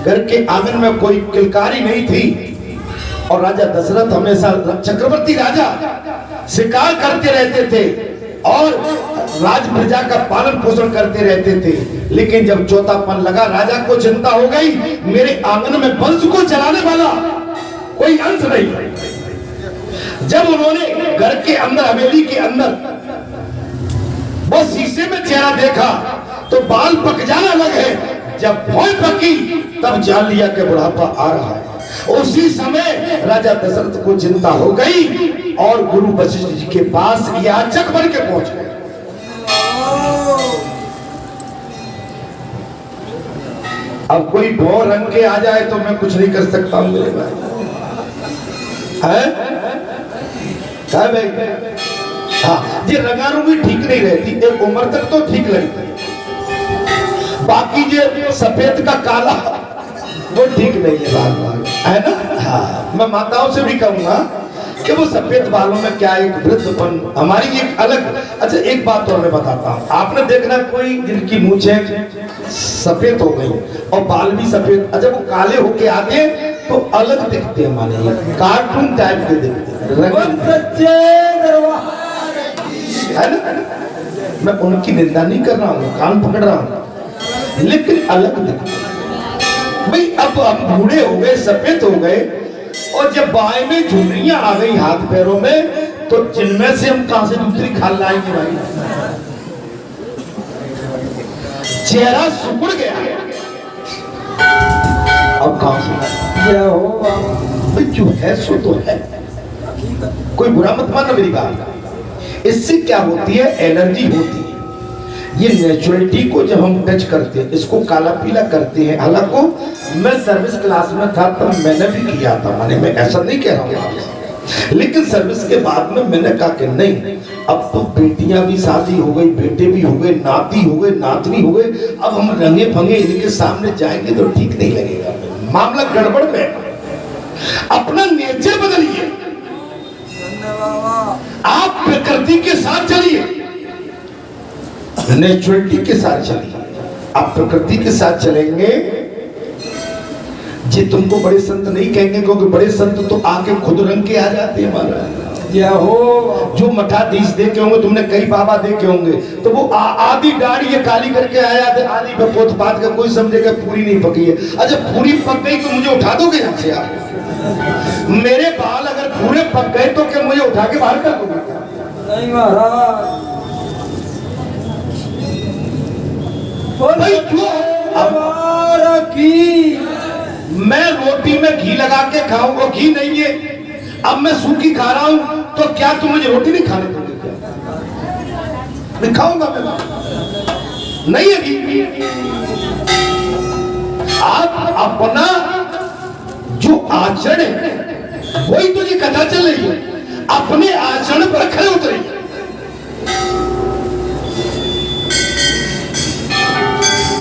घर के आंगन में कोई किलकारी नहीं थी और राजा दशरथ हमेशा चक्रवर्ती राजा शिकार करते रहते थे और राज प्रजा का पालन पोषण करते रहते थे। लेकिन जब चौथापन लगा, राजा को चिंता हो गई, मेरे आंगन में वंश को चलाने वाला कोई अंश नहीं। जब उन्होंने घर के अंदर, हवेली के अंदर वो शीशे में चेहरा देखा तो बाल पक जाना लगे। जब भौं पकी तब जान लिया कि बुढ़ापा आ रहा है। उसी समय राजा दशरथ को चिंता हो गई और गुरु वशिष्ठ जी के पास याचक बन के पहुंच गए। अब कोई भौ रंग के आ जाए तो मैं कुछ नहीं कर सकता हूं मेरे भाई, है भाई? हाँ, ये रंगारूंगी ठीक नहीं रहती, एक उम्र तक तो ठीक लगती, बाकी जो सफेद का काला वो ठीक नहीं है बाल, है ना? हाँ, मैं माताओं से भी कहूंगा कि वो सफेद बालों में क्या एक वृद्धपन, हमारी एक अलग। अच्छा, एक बात और मैं बताता हूँ, आपने देखना कोई जिनकी मूंछें सफेद हो गई और बाल भी सफेद, अच्छा वो काले होके आते तो अलग दिखते हैं, माने कार्टून टाइप के दिखते है ना? मैं उनकी निंदा नहीं कर रहा हूँ, कान पकड़ रहा हूँ, लेकिन अलग दिखते भाई। अब हम बूढ़े हो गए, सफेद हो गए और जब बाएं में झुर्रियां आ गई हाथ पैरों में तो जिनमें से हम कहां से दूसरी खाल लाएंगे भाई? चेहरा सुकुड़ गया, अब कहां से क्या हो भाई? जो है सो तो है, कोई बुरा मत मानना मेरी बात। इससे क्या होती है, एलर्जी होती है। ये नेचुरलिटी को जब हम टच करते हैं, इसको काला पीला करते हैं। हालांकि मैं सर्विस क्लास में था तब मैंने भी किया था, माने मैं ऐसा नहीं कह रहा हूँ, लेकिन सर्विस के बाद में मैंने कहा कि नहीं, अब तो बेटियां भी शादी हो गई, बेटे भी हो गए, नाती हो गए, नातनी हो गए, अब हम रंगे फंगे इनके सामने जाएंगे तो ठीक नहीं लगेगा, मामला गड़बड़ में। अपना नेचर बदलिए, आप प्रकृति के साथ चलिए, नेचुरलिटी के साथ चलिए। आप प्रकृति के साथ चलेंगे, जी तुमको बड़े संत नहीं कहेंगे, क्योंकि बड़े संत तो आके खुद रंग के आ जाते हैं महाराज। या हो जो मठाधीश देखे होंगे तुमने, कई बाबा देखे होंगे, तो वो आधी दाढ़ी ये काली करके आया थे, आधी पे पोत पात का, कोई समझेगा पूरी नहीं पकी है। अच्छा पूरी पक गई तो मुझे उठा दोगे यहाँ से आप? मेरे बाल अगर पूरे पक गए तो क्या मुझे उठा के बाहर कर दोगे? नहीं महाराज, मैं रोटी में घी लगा के खाऊंगा, घी नहीं है, अब मैं सूखी खा रहा हूं तो क्या तुम मुझे रोटी नहीं खाने दोगे? मैं खाऊंगा, मैं नहीं है घी। आप अपना जो आचरण है वही तो ये कथा चल रही है, अपने आचरण पर खड़े उतरिए।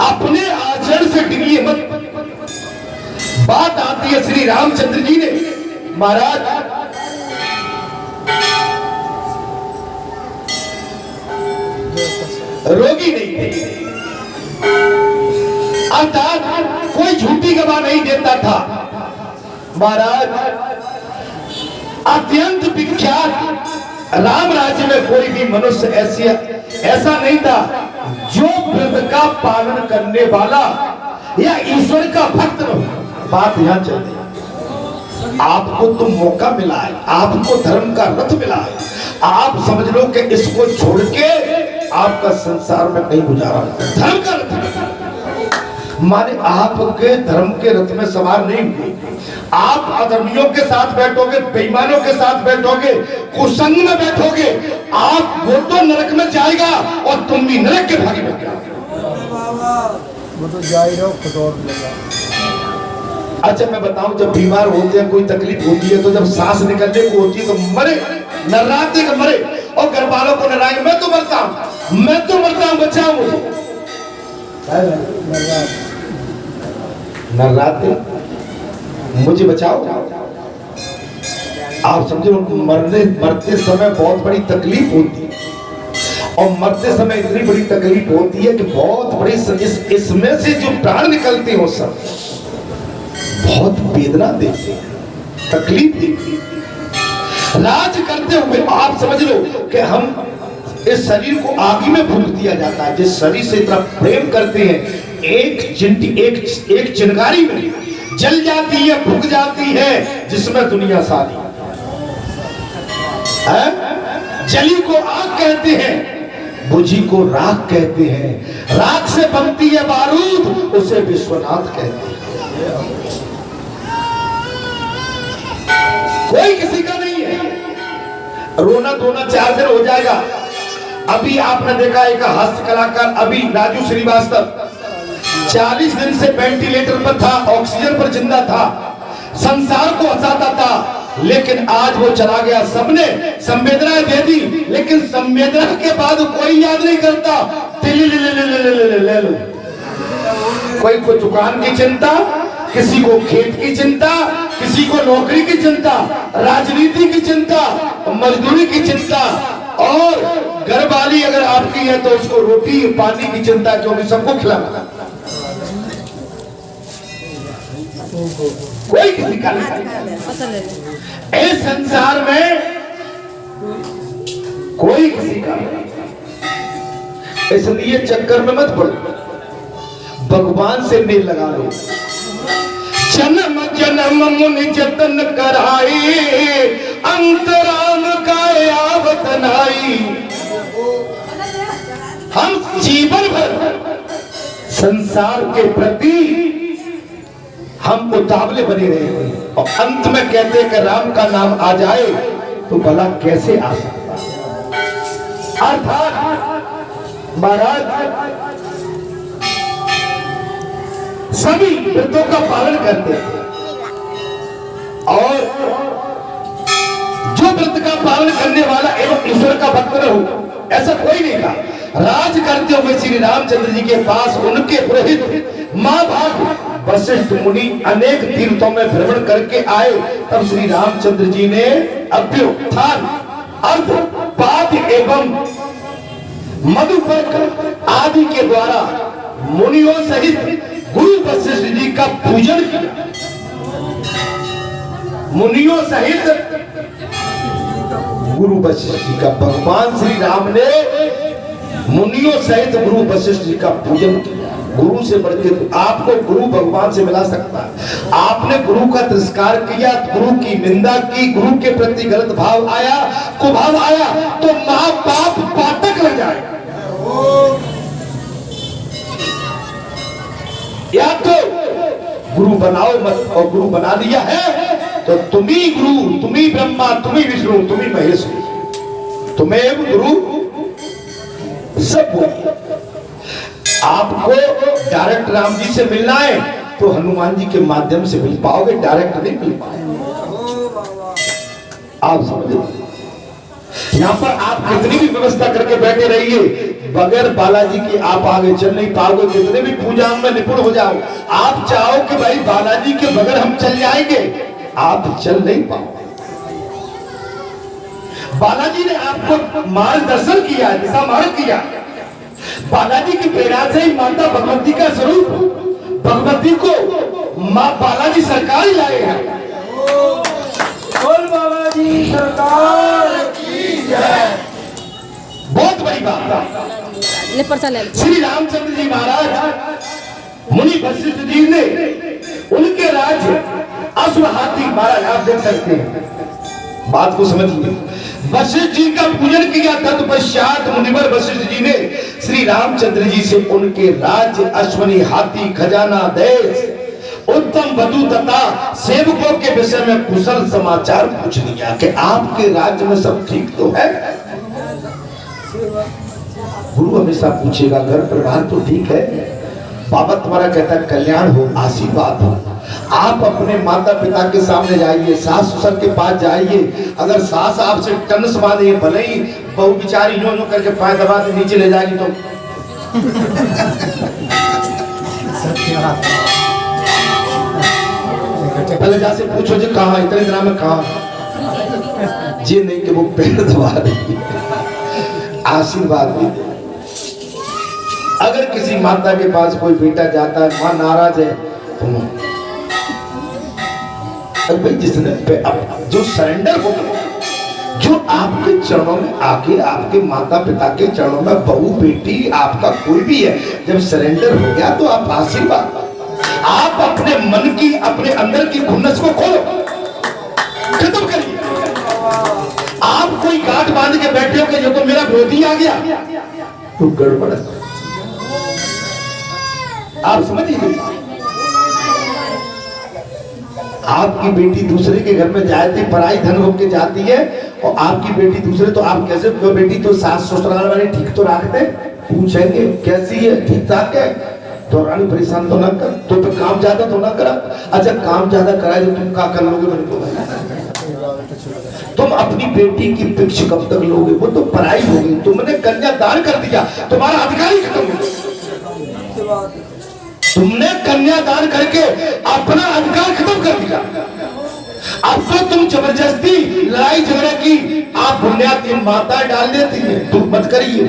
अपने आचरण से डिगिए मत। बात आती है श्री रामचंद्र जी ने, महाराज रोगी नहीं थे, अर्थात कोई झूठी गवाह नहीं देता था। महाराज अत्यंत विख्यात राम राज्य में कोई भी मनुष्य ऐसा नहीं था जो व्रत का पालन करने वाला या ईश्वर का भक्त न हो। बात यहां चलती है, आपको तो मौका मिला है, आपको धर्म का रथ मिला है, आप समझ लो कि इसको छोड़ के आपका संसार में नहीं गुजारा। धर्म का रथ माने आपके धर्म के रथ में सवार नहीं हुए, आप अधर्मियों के साथ बैठोगे, बेईमानों के साथ बैठोगे, कुसंग में बैठोगे, आप वो तो नरक में जाएगा और तुम भी नरक के भागी बन जाओगे। वो तो जा ही रहो, खतौर लेगा। अच्छा मैं बताऊं, जब बीमार होते हैं, कोई तकलीफ होती है, तो जब सांस निकलने को होती है तो मरे, नर्राते का मरे, और घर वालों को नराएंगे, मैं तो मरता हूं, मैं तो मरता हूं, बचाओ मुझे। नर्राते मुझे बचाओ। आप समझो, मरते समय बहुत बड़ी तकलीफ होती है, और मरते समय इतनी बड़ी तकलीफ होती है कि बहुत बड़ी इसमें से जो प्राण निकलते हो सब बहुत वेदना देते हैं, तकलीफ देते हैं। राज करते हुए आप समझ लो कि हम इस शरीर को आग में फूंक दिया जाता है। जिस शरीर से इतना प्रेम करते हैं, एक चिंगारी में जल जाती है, फूंक जाती है, जिसमें दुनिया सारी है। जली को आग कहते हैं, बुझी को राख कहते हैं। राख से बनती है बारूद, उसे विश्वनाथ कहते हैं। कोई किसी का नहीं है। रोना धोना 4 दिन हो जाएगा। अभी आपने देखा एक हास्य कलाकार अभी राजू श्रीवास्तव 40 दिन से वेंटिलेटर पर था, ऑक्सीजन पर जिंदा था, संसार को हंसाता था, लेकिन आज वो चला गया। सबने संवेदनाएं दे दी, लेकिन संवेदना के बाद कोई याद नहीं करता। ले लो। कोई को दुकान की चिंता, किसी को खेत की चिंता, किसी को नौकरी की चिंता, राजनीति की चिंता, मजदूरी की चिंता, और घर वाली अगर आपकी है तो उसको रोटी पानी की चिंता, क्योंकि सबको खिलाना। कोई किसी का नहीं। इस संसार में कोई किसी का नहीं, इसलिए चक्कर में मत पड़ो, भगवान से मेल लगा लो। जन्म जन्म मुनि जतन कराई, अंतराम का आवत नाई। हम जीवन भर संसार के प्रति हम उतावले बने रहे, और अंत में कहते हैं कि राम का नाम आ जाए तो भला कैसे आ सकता। अर्थात महाराज सभी व्रतों का पालन करते हैं, और जो व्रत का पालन करने वाला एवं ईश्वर का भक्त न हो, ऐसा कोई नहीं था। राज करते हुए श्री रामचंद्र जी के पास उनके पुरोहित मां भाग वशिष्ठ मुनि अनेक तीर्थों में भ्रमण करके आए। तब श्री रामचंद्र जी ने अभ्युत्थान, अर्ध पाद एवं मधुपर्क आदि के द्वारा मुनियों सहित गुरु वशिष्ठ जी का पूजन किया। मुनियों सहित गुरु वशिष्ठ जी का, भगवान श्री राम ने मुनियों सहित गुरु वशिष्ठ जी का पूजन किया। गुरु से बढ़कर आपको गुरु भगवान से मिला सकता है। आपने गुरु का तिरस्कार किया, गुरु की निंदा की, गुरु के प्रति गलत भाव आया, कुभाव आया, तो मां बाप पातक लग जाएगा। या तो गुरु बनाओ मत, और गुरु बना दिया है तो तुम ही गुरु, तुम ही ब्रह्मा, तुम ही विष्णु, तुम ही महेश, तुम्हें गुरु सब बोलिए। आपको डायरेक्ट राम जी से मिलना है तो हनुमान जी के माध्यम से मिल पाओगे, डायरेक्ट नहीं मिल पाओगे। आप समझे, यहाँ पर आप कितनी भी व्यवस्था करके बैठे रहिए, बगैर बालाजी की आप आगे चल नहीं पाओगे। कितने भी पूजा में निपुण हो जाओ, आप चाहो कि भाई बालाजी के बगैर हम चल जाएंगे, आप चल नहीं पाओगे। बालाजी ने आपको मार्गदर्शन किया, दिशा मार्ग किया। बालाजी की प्रेरणा से ही माता भगवती का स्वरूप, भगवती को माँ बालाजी सरकार ही लाए हैं। बोल बालाजी सरकार की जय। बहुत बड़ी बात है। श्री रामचंद्र जी महाराज मुनि वशिष्ठ जी ने उनके राज्य अश्व हाथी महाराज, आप देख सकते हैं, बात को समझिए। वशिष्ठ जी का पूजन किया, तत्पश्चात मुनिवर वशिष्ठ जी ने श्री रामचंद्र जी से उनके राज्य, अश्वनी हाथी, खजाना, देश, उत्तम वधु तथा सेवकों के विषय में कुशल समाचार पूछ लिया कि आपके राज्य में सब ठीक तो है। गुरु हमेशा पूछेगा घर परिवार तो ठीक है, बाबा तुम्हारा कहता है कल्याण हो, आशीर्वाद हो। आप अपने माता पिता के सामने जाइए, सास ससुर के पास जाइए, अगर सास आपसे टनस बांधे, भले ही बहू बिचारी नो करके पैर दबा के नीचे ले जाएगी तो पहले जासे पूछो जी कहाँ, इतने दिनों में कहाँ, जी नहीं कि वो पैर दबा रही, आशीर्वाद भी दे। अगर किसी माता के पास कोई बेटा जाता है, माँ नाराज है, तो अब भाई जिसने जो सरेंडर हो गया, जो आपके चरणों में आके, आपके माता पिता के चरणों में, बहू बेटी आपका कोई भी है, जब सरेंडर हो गया तो आप आशीर्वाद, आप अपने मन की, अपने अंदर की खुन्नस को खोलो, खत्म करिए। आप कोई गांठ बांध के बैठे हो कि जो तो मेरा विरोधी आ गया, तो गड़बड़ है। आप समझिए, आपकी बेटी दूसरे के घर में जाती, पराई धन होके जाती है, और आपकी बेटी दूसरे, तो आप कैसे, तो बेटी तो सास ससुराल वाले ठीक तो रखते, पूछेंगे कैसी है, ठीक ठाक है, तो रानी परेशान तो ना कर, तो काम ज्यादा तो ना करा। अच्छा काम ज्यादा कराए तो तुम क्या कर लोगे? मेरे को तुम अपनी बेटी की भिक्ष कब तक लोगे? वो तो पराई हो गई, तुमने कन्यादान कर दिया, तुम्हारा अधिकार ही खत्म हो गया। तुमने कन्यादान करके अपना अधिकार खत्म कर दिया। अब तो तुम जबरदस्ती लड़ाई झगड़े की आप बुनियाद माता डाल देती है, तुम मत करिए,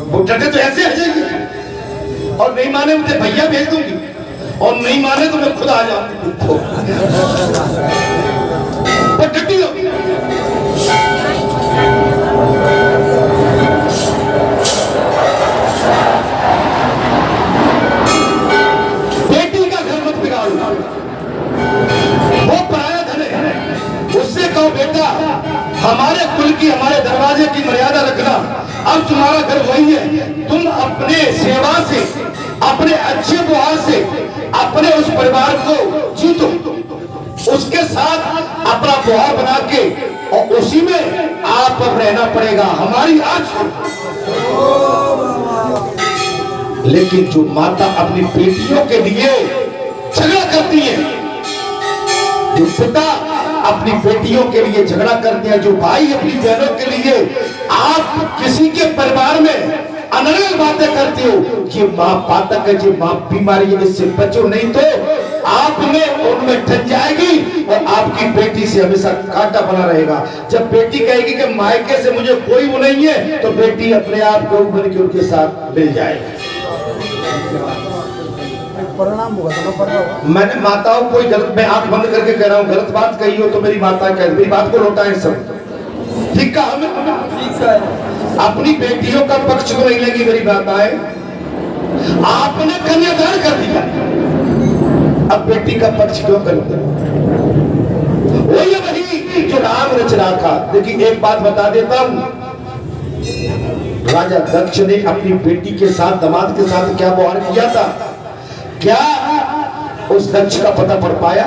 वो डटे तो ऐसे हटेगी, और नहीं माने मुझे भैया भेज दूंगी, और नहीं माने तो मैं खुद आ जाऊंगी। वो डटी होगी। बेटी का घर मत बिगाड़ो, वो पराया धन है, उससे कहो बेटा हमारे कुल की, हमारे दरवाजे की मर्यादा रखना, अब तुम्हारा घर वही है, तुम अपने सेवा से, अपने अच्छे व्यवहार से अपने उस परिवार को जीतो, उसके साथ अपना व्यवहार बना के, और उसी में आप अब रहना पड़ेगा, हमारी आज। लेकिन जो माता अपनी बेटियों के लिए झगड़ा करती है, जो पिता अपनी बेटियों के लिए झगड़ा करते हैं, जो भाई अपनी बहनों के लिए, आप किसी के परिवार में अनर्गल बातें करते हो, ये मां पातक है, ये मां बीमारी है, इससे बचो, नहीं तो आप में उनमें ठन जाएगी और आपकी बेटी से हमेशा कांटा बना रहेगा। जब बेटी कहेगी कि मायके से मुझे कोई वो नहीं है, तो बेटी अपने आप को बन के उनके साथ मिल जाएगी। परिणाम होगा। मैंने माताओं कोई गलत, मैं आंख बंद करके कह रहा हूँ, गलत बात कही हो तो मेरी माता कह, मेरी बात को लौटाएं सब, ठीक है? अपनी बेटियों का पक्ष तो नहीं लेगी मेरी माताएं, आपने कन्यादान कर दिया, अब बेटी का पक्ष क्यों करोगे? वही जो राम रच रहा था। देखिए एक बात बता देता हूं, राजा दक्ष ने अपनी बेटी के साथ, दामाद के साथ क्या व्यवहार किया था, क्या उस दक्ष का पता पड़ पाया?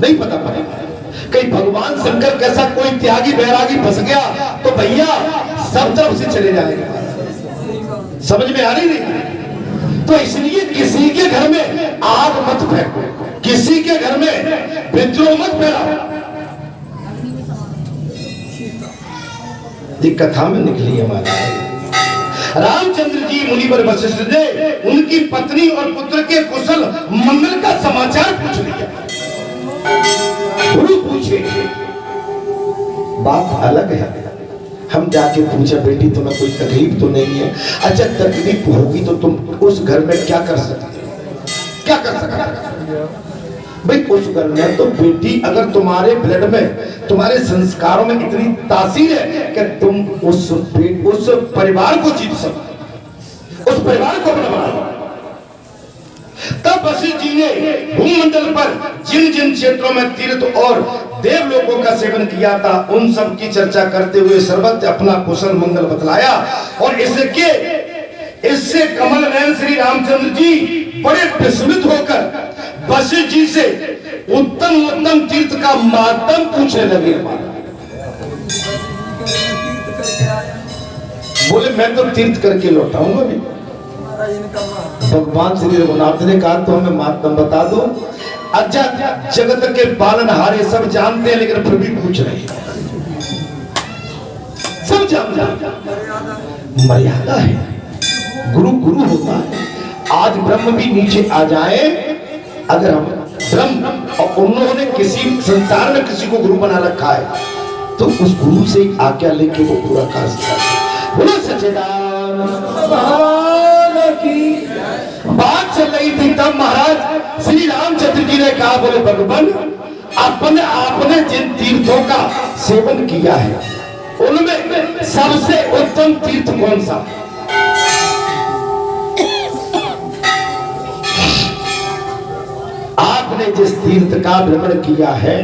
नहीं पता पड़ा। कहीं भगवान शंकर कैसा कोई त्यागी बैरागी फंस गया तो भैया सब तरफ से चले जाएंगे। समझ में आ रही नहीं? तो इसलिए किसी के घर में आग मत फेंको, किसी के घर में विद्रोह मत फैलाओ। एक कथा में निकली हमारी, रामचंद्र जी मुनिवर वशिष्ठ ने उनकी पत्नी और पुत्र के कुशल मंगल का समाचार पूछ लिया। गुरु पूछे, बात अलग है, हम जाके पूछा बेटी तुम्हें कोई तकलीफ तो नहीं है? अच्छा तकलीफ होगी तो तुम उस घर में क्या कर सकते, क्या कर सकते भाई? उस घर में तो बेटी अगर तुम्हारे ब्लड में, तुम्हारे संस्कारों में इतनी तासीर है कि तुम उस परिवार को जीत सको, उस परिवार को अपना बना। तब वशिष्ठ जी ने भूमंडल पर जिन जिन क्षेत्रों में तीर्थ और देवलोकों का सेवन किया था उन सब की चर्चा करते हुए सर्वत्र अपना कुशल मंगल बतलाया। और इससे कमल नयन श्री रामचंद्र जी बड़े विस्मित होकर वशिष्ठ जी से उत्तम उत्तम तीर्थ का मातम पूछने लगे। बोले मैं तो तीर्थ करके लौटाऊंगा नहीं। भगवान श्री रघुनाथ ने कहा तो हमें मातम बता दो। अच्छा जगत के पालनहारे सब जानते हैं लेकिन फिर भी पूछ रहे हैं, सब जानते, मर्यादा है, गुरु गुरु होता है। आज ब्रह्म भी नीचे आ जाए, अगर हम ब्रह्म और उन्होंने किसी संसार में किसी को गुरु बना रखा है तो उस गुरु से आज्ञा लेके वो पूरा कार्य करते। बोलो सच्चिदानंद भगवान की बात चल रही रही थी तब महाराज श्री रामचंद्र जी ने कहा, बोले भगवान अपने आपने जिन तीर्थों का सेवन किया है उनमें सबसे उत्तम तीर्थ कौन सा? आपने जिस तीर्थ का भ्रमण किया है,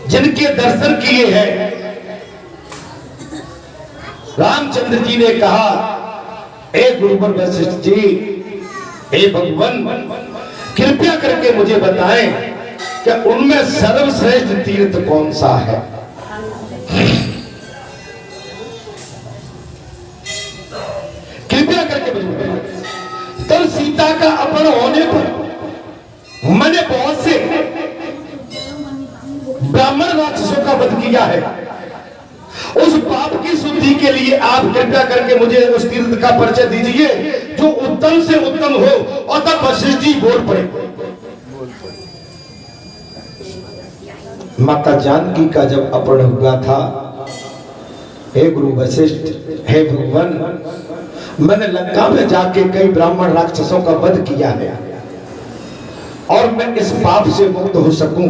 जिनके दर्शन किए हैं, रामचंद्र जी ने कहा, ए गुरुवर वशिष्ठ जी, ए भगवान कृपया करके मुझे बताएं कि उनमें सर्वश्रेष्ठ तीर्थ कौन सा है? कृपया करके मुझे बताएं। तब सीता का अपहरण होने पर मैंने बहुत से ब्राह्मण राक्षसों का वध किया है। उस पाप की शुद्धि के लिए आप कृपया करके मुझे उस तीर्थ का परिचय दीजिए जो उत्तम से उत्तम हो। और तब वशिष्ठ जी बोल पड़े। माता जानकी का जब अपहरण हुआ था, हे गुरु वशिष्ठ, हे भगवान, मैंने लंका में जाके कई ब्राह्मण राक्षसों का वध किया है और मैं इस पाप से मुक्त हो सकूं,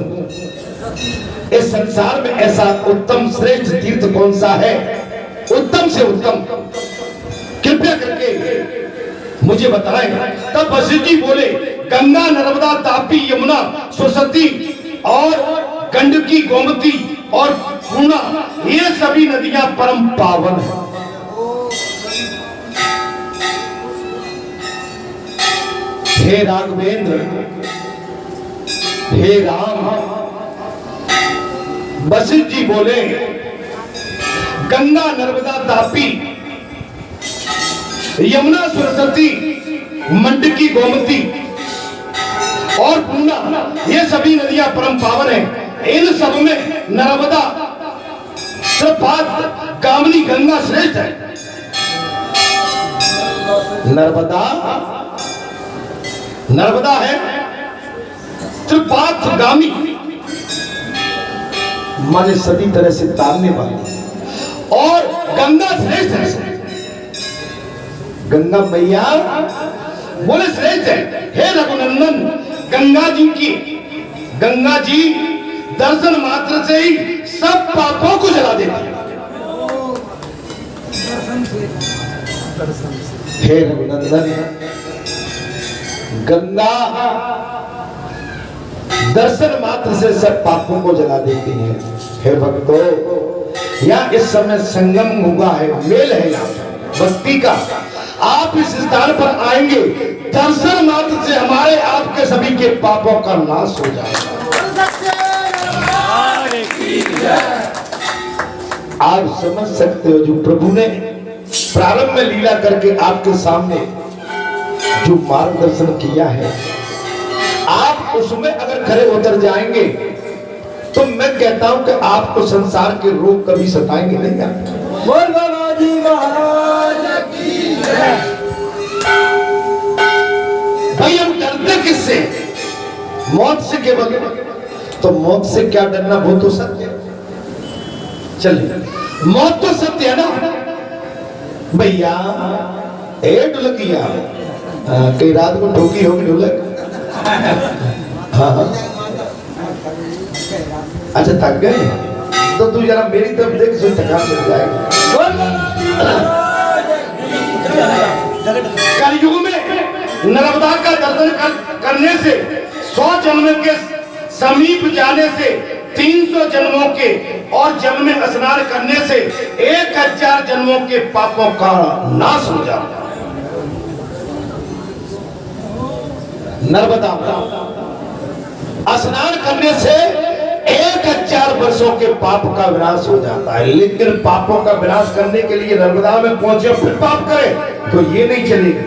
इस संसार में ऐसा उत्तम श्रेष्ठ तीर्थ कौन सा है? उत्तम से उत्तम कृपया करके मुझे बताएं। तब वशिष्ठ जी बोले, गंगा, नर्मदा, तापी, यमुना, सरस्वती और गंडकी, गोमती और पूर्णा, ये सभी नदियां परम पावन हैं। हे राघवेंद्र, हे राम, वशिष्ठ जी बोले, गंगा, नर्मदा, तापी, यमुना, सरस्वती, मंडकी, गोमती और पूर्णा, ये सभी नदियां परम पावन हैं। इन सब में नर्मदा, प्रपात, कामनी, गंगा श्रेष्ठ है। नर्मदा है त्रिपात गामी, माने सभी तरह से तारने वाली, और गंगा श्रेष्ठ है। गंगा मैया बोले श्रेष्ठ है। हे रघुनंदन, गंगा जी दर्शन मात्र से ही सब पापों को जला देती है। हे रघुनंदन, गंगा दर्शन मात्र से सब पापों को जला देती है। हे भक्तों, यहाँ इस समय संगम हुआ है, मेल है यहाँ भक्ति का। आप इस स्थान पर आएंगे, दर्शन मात्र से हमारे आपके सभी के पापों का नाश हो जाएगा। आप समझ सकते हो जो प्रभु ने प्रारंभ में लीला करके आपके सामने जो मार्गदर्शन किया है, आप उसमें अगर खरे उतर जाएंगे तो मैं कहता हूं कि आपको संसार के रोग कभी सताएंगे नहीं। बोल बाबा जी महाराज की जय। भाई हम डरते किससे? मौत से केवल। तो मौत से क्या डरना, वो तो सत्य है। चलिए, मौत तो सत्य है ना भैया। ढोलकिया कई रात को ठोकी होगी ढोलक। हाँ, अच्छा थक गए तो तू जरा मेरी तरफ देख, सो थकान मिल जाएगी। कलयुग में नर्मदा का दर्शन करने से 100 जन्म के समीप जाने से 300 जन्मों के और जल में स्नान करने से 1000 जन्मों के पापों का नाश हो जाता है। नर्मदा स्नान करने से 1000 वर्षों के पाप का विनाश हो जाता है। लेकिन पापों का विनाश करने के लिए नर्मदा में पहुंचे फिर पाप करें तो ये नहीं चलेगा।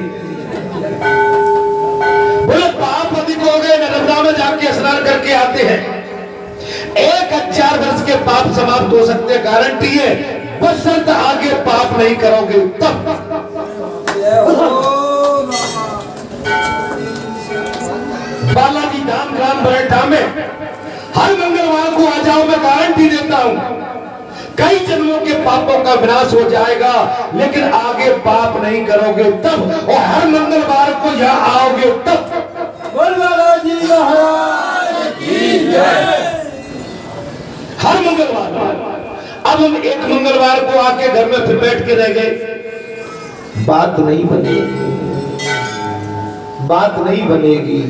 बोले पाप अधिक हो गए, नर्मदा में जाके स्नान करके आते हैं, 1000 वर्ष के पाप समाप्त हो सकते, गारंटी है, बशर्ते आगे पाप नहीं करोगे तब। बालाजी धाम ग्राम बरेठा में हर मंगलवार को आ जाओ, मैं गारंटी देता हूं कई जन्मों के पापों का विनाश हो जाएगा। लेकिन आगे पाप नहीं करोगे तब। और हर मंगलवार को यहाँ रविवार को आके घर में फिर बैठ के रह गए। बात नहीं बनेगी, बात नहीं बनेगी।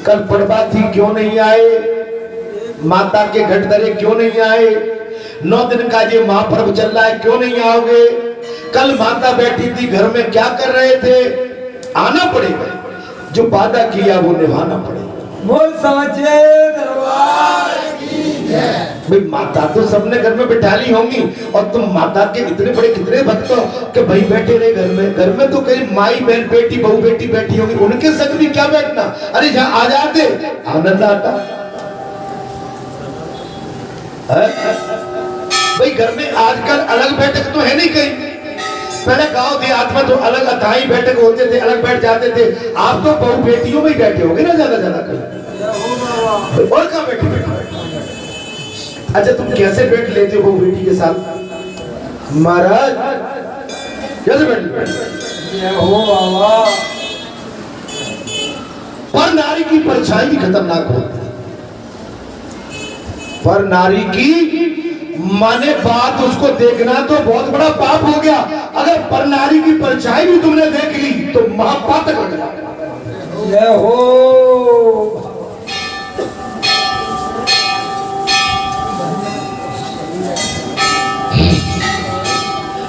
कल पड़वा थी, क्यों नहीं आए? माता के घटधरे क्यों नहीं आए? 9 दिन का ये महापर्व चल रहा है, क्यों नहीं आओगे? कल माता बैठी थी घर में, क्या कर रहे थे? आना पड़ेगा, जो वादा किया वो निभाना पड़ेगा। बोल साचे दरबार की जय। भाई माता तो सबने घर में बिठा ली होंगी, और तुम माता के इतने बड़े कितने भक्त हो कि भाई बैठे रहे घर में। घर में तो कई माई बहन बेटी बहू बेटी बैठी होंगी, उनके संग भी क्या बैठना? अरे जहां आ जाते आनंद आता है? भाई घर में आजकल अलग बैठक तो है नहीं कहीं। पहले गांव देहात में तो अलग अथाई बैठक होते थे, अलग बैठ जाते थे। आप तो बहू बेटियों में ही बैठे होंगे ना ज्यादा कहीं, और कहां बैठे बैठे? अच्छा तुम कैसे बैठ लेते हो बहू बेटी के साथ? महाराज कैसे बैठ लेते हो बाबा? पर नारी की परछाई भी खतरनाक होती है। पर नारी की माने बात उसको देखना तो बहुत बड़ा पाप हो गया। अगर पर नारी की परछाई भी तुमने देख ली तो महापातक हो जाएगा। जय हो।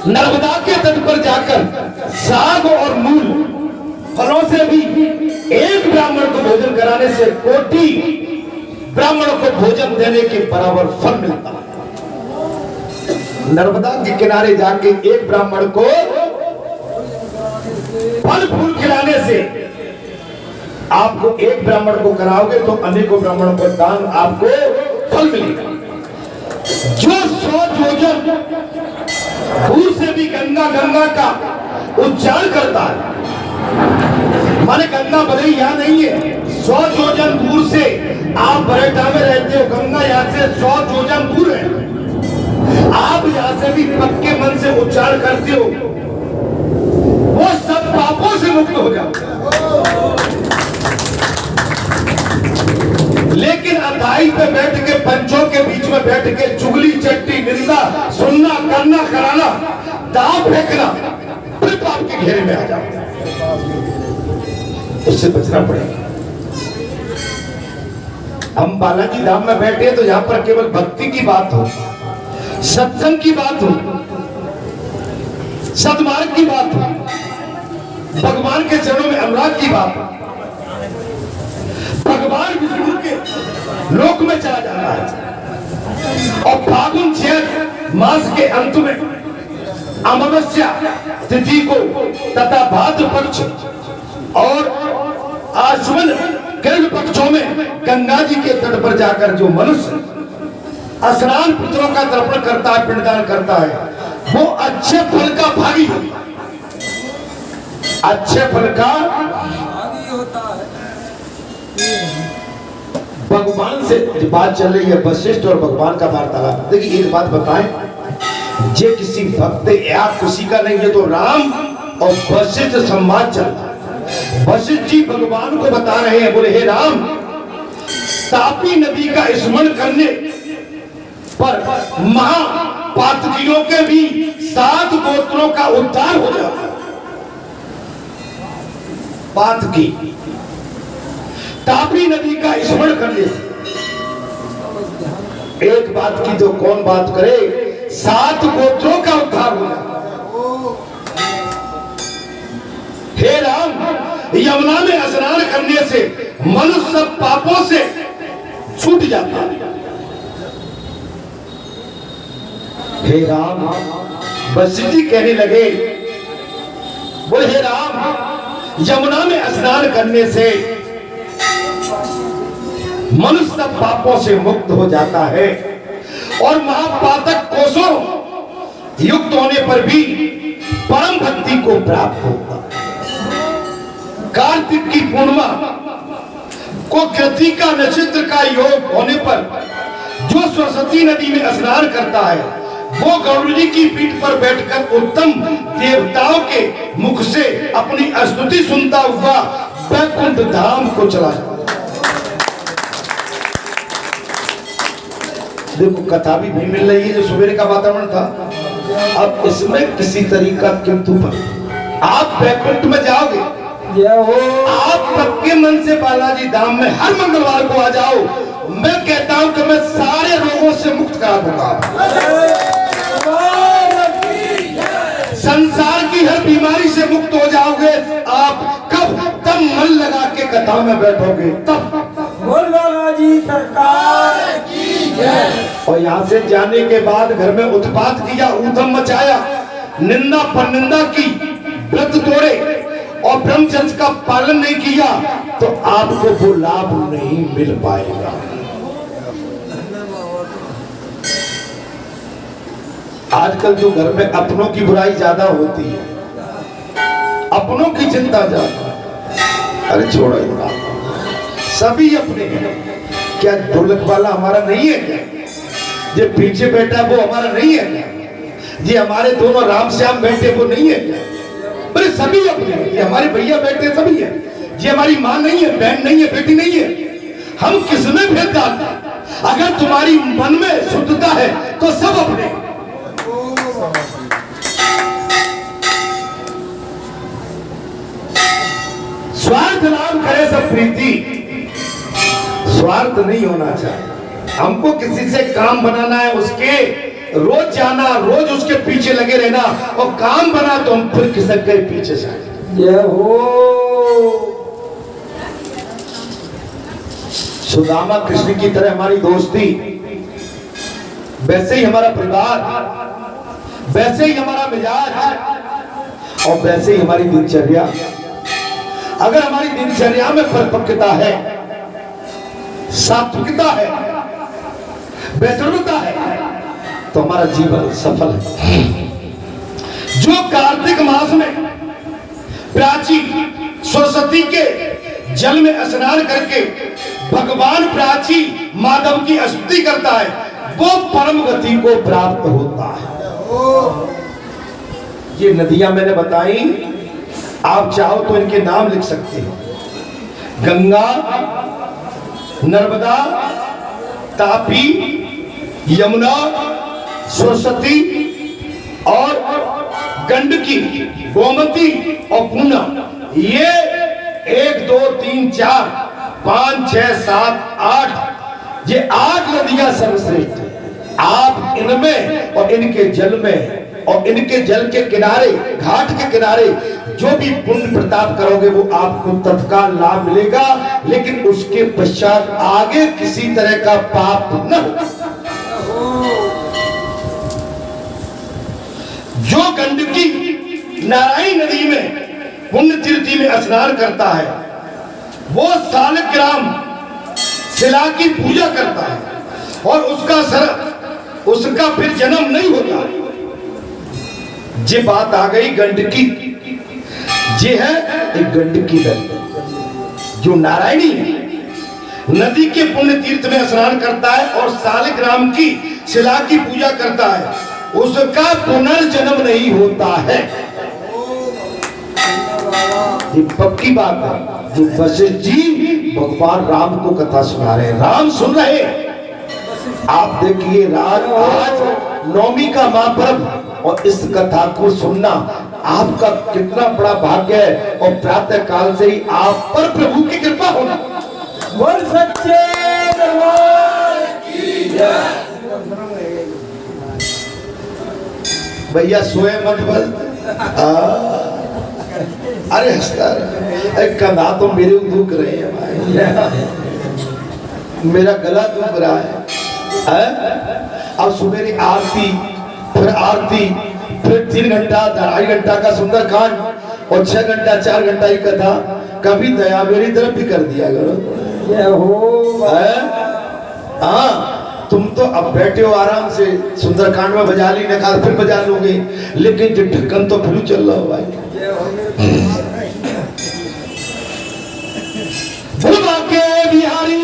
नर्मदा के तट पर जाकर साग और मूल फलों से भी एक ब्राह्मण को भोजन कराने से कोटि ब्राह्मणों को भोजन देने के बराबर फल मिलता है। नर्मदा के किनारे जाके एक ब्राह्मण को फल फूल खिलाने से, आपको एक ब्राह्मण को कराओगे तो अनेकों ब्राह्मणों को दान आपको फल मिलेगा। जो 100 योजन दूर से भी गंगा गंगा का उच्चारण करता है, माने गंगा भले ही यहाँ नहीं है, 100 योजन दूर से, आप बरेटा में रहते हो, गंगा यहाँ से 100 योजन दूर है, आप यहाँ से भी पक्के मन से उच्चारण करते हो, वो सब पापों से मुक्त हो जाओगे। लेकिन अथाई पे बैठ के, पंचों के बीच में बैठ के चुगली चट्टी निंदा सुनना करना कराना, दाव फेंकना, फिर पाप के घेरे में आ जाओ। उससे बचना पड़ेगा। हम बालाजी धाम में बैठे हैं तो यहाँ पर केवल भक्ति की बात हो, सत्संग की बात हो, सद्मार्ग की बात हो, भगवान के चरणों में अनुराग की बात हो। भगवान विष्णु के लोक में चला जाना है। और फागुन चैत मास के अंत में अमावस्या तिथि को तथा भाद्र पक्ष और आश्विन कृष्ण पक्षों में गंगा जी के तट पर जाकर जो मनुष्य स्नान पुत्रों का तर्पण करता है, पिंडदान करता है, वो अच्छे फल का भागी होता है। अच्छे फल का भागी होता है। भगवान से बात चल रही है, वशिष्ठ और भगवान का वार्तालाप। देखिए एक बात बताएं, जे किसी भक्त या किसी का नहीं है तो राम और वशिष्ठ संवाद चल रहा है। वशिष्ठ जी भगवान को बता रहे हैं, बोले हे राम, तापी नदी का स्मरण करने पर महापातकियों के भी 7 गोत्रों का उद्धार हो जाता है। पातकी तापी नदी का स्मरण करने से एक बात की तो कौन बात करे, 7 गोत्रों का उद्धार हो जाता। हे राम, यमुना में स्नान करने से मनुष्य सब पापों से छूट जाता है। हे राम, वशिष्ठ जी कहने लगे, बोले हे राम, यमुना में स्नान करने से मनुष्य सब पापों से मुक्त हो जाता है और महापातक कोसों युक्त होने पर भी परम भक्ति को प्राप्त होता है। कार्तिक की पूर्णिमा को कृतिका नक्षत्र का योग होने पर जो सरस्वती नदी में स्नान करता है, वो गरुड़ जी की पीठ पर बैठकर उत्तम देवताओं के मुख से अपनी स्तुति सुनता हुआ वैकुंठ धाम को चला जाता। देखो कथा भी मिल रही है, जो सवेरे का वातावरण था अब इसमें किसी तरीका किंतु पर आप वैकुंठ में जाओगे। जय हो। आप पक्के मन से बालाजी धाम में हर मंगलवार को आ जाओ। मैं कहता हूं कि मैं सारे रोगों से मुक्त करा दूंगा। संसार की हर बीमारी से मुक्त हो जाओगे आप। कब? तब मन लगा के कथा में बैठोगे तब। बोल बालाजी सरकार की जय। और यहाँ से जाने के बाद घर में उत्पात किया, ऊधम मचाया, निंदा परनिंदा की, व्रत तोड़े और ब्रह्मचर्य का पालन नहीं किया तो आपको वो लाभ नहीं मिल पाएगा। आजकल जो घर में अपनों की बुराई ज्यादा होती है, अपनों की चिंता ज्यादा। अरे छोड़ो ये बात, सभी अपने हैं। क्या ढोलक वाला हमारा नहीं है क्या? जो पीछे बैठा है वो हमारा नहीं है क्या? ये हमारे दोनों राम श्याम बैठे वो नहीं है क्या? अरे सभी अपने हैं। ये हमारे भैया बैठे सभी है। ये हमारी माँ नहीं है, बहन नहीं है, बेटी नहीं है। हम किसमें भेद डालते हैं? अगर तुम्हारी मन में शुद्धता है तो सब अपने। स्वार्थ लाभ करे सब प्रीति, स्वार्थ नहीं होना चाहिए। हमको किसी से काम बनाना है, उसके रोज जाना, रोज उसके पीछे लगे रहना, और काम बना तो हम फिर खिसक गए पीछे से। जय हो। सुदामा कृष्ण की तरह हमारी दोस्ती, वैसे ही हमारा परिवार, वैसे ही हमारा मिजाज और वैसे ही हमारी दिनचर्या। अगर हमारी दिनचर्या में परिपक्वता है, सात्विकता है, वैष्णवता है तो हमारा जीवन सफल है। जो कार्तिक मास में प्राची सरस्वती के जल में स्नान करके भगवान प्राची माधव की स्तुति करता है वो परम गति को प्राप्त होता है। ये नदियां मैंने बताई, आप चाहो तो इनके नाम लिख सकते हो। गंगा, नर्मदा, तापी, यमुना, सरस्वती और गंडकी, गोमती और पूर्णा। ये 1 2 3 4 5 6 7 8 ये 8 नदियां सर्वश्रेष्ठ हैं। आप इनमें और इनके जल में और इनके जल के किनारे, घाट के किनारे जो भी पुण्य प्रताप करोगे वो आपको तत्काल लाभ मिलेगा, लेकिन उसके पश्चात आगे किसी तरह का पाप न हो। जो गंडकी नारायण नदी में पुण्य तीर्थी में स्नान करता है वो सालग्राम शिला की पूजा करता है और उसका फिर जन्म नहीं होता। ये बात आ गई गंडकी। ये है एक गंडकी नदी जो नारायणी है, नदी के पुण्य तीर्थ में स्नान करता है और सालग्राम की शिला की पूजा करता है, उसका पुनर्जन्म नहीं होता है। ये पक्की बात है जो वशिष्ठ जी भगवान राम को कथा सुना रहे हैं। राम सुन रहे, आप देखिए आज नवमी का महापर्व और इस कथा को सुनना आपका कितना बड़ा भाग्य है, और प्रातः काल से ही आप पर प्रभु की कृपा होना। बोल सच्चे दरबार की जय। भैया सोए मत बस। अरे हंसता कंधा तो मेरे दुख रहे हैं भाई, मेरा गला दुख रहा है। अब सुबह आरती, फिर आरती, फिर 3 घंटा 2.5 घंटा का सुंदरकांड और 6 घंटा 4 घंटा की कथा। कभी दया मेरी तरफ भी कर दिया करो। हाँ, तुम तो अब बैठे हो आराम से, सुंदरकांड में बजा ली, नकार फिर बजा लोगे, लेकिन जो ढक्कन तो फिर चल रहा हो भाई। बिहारी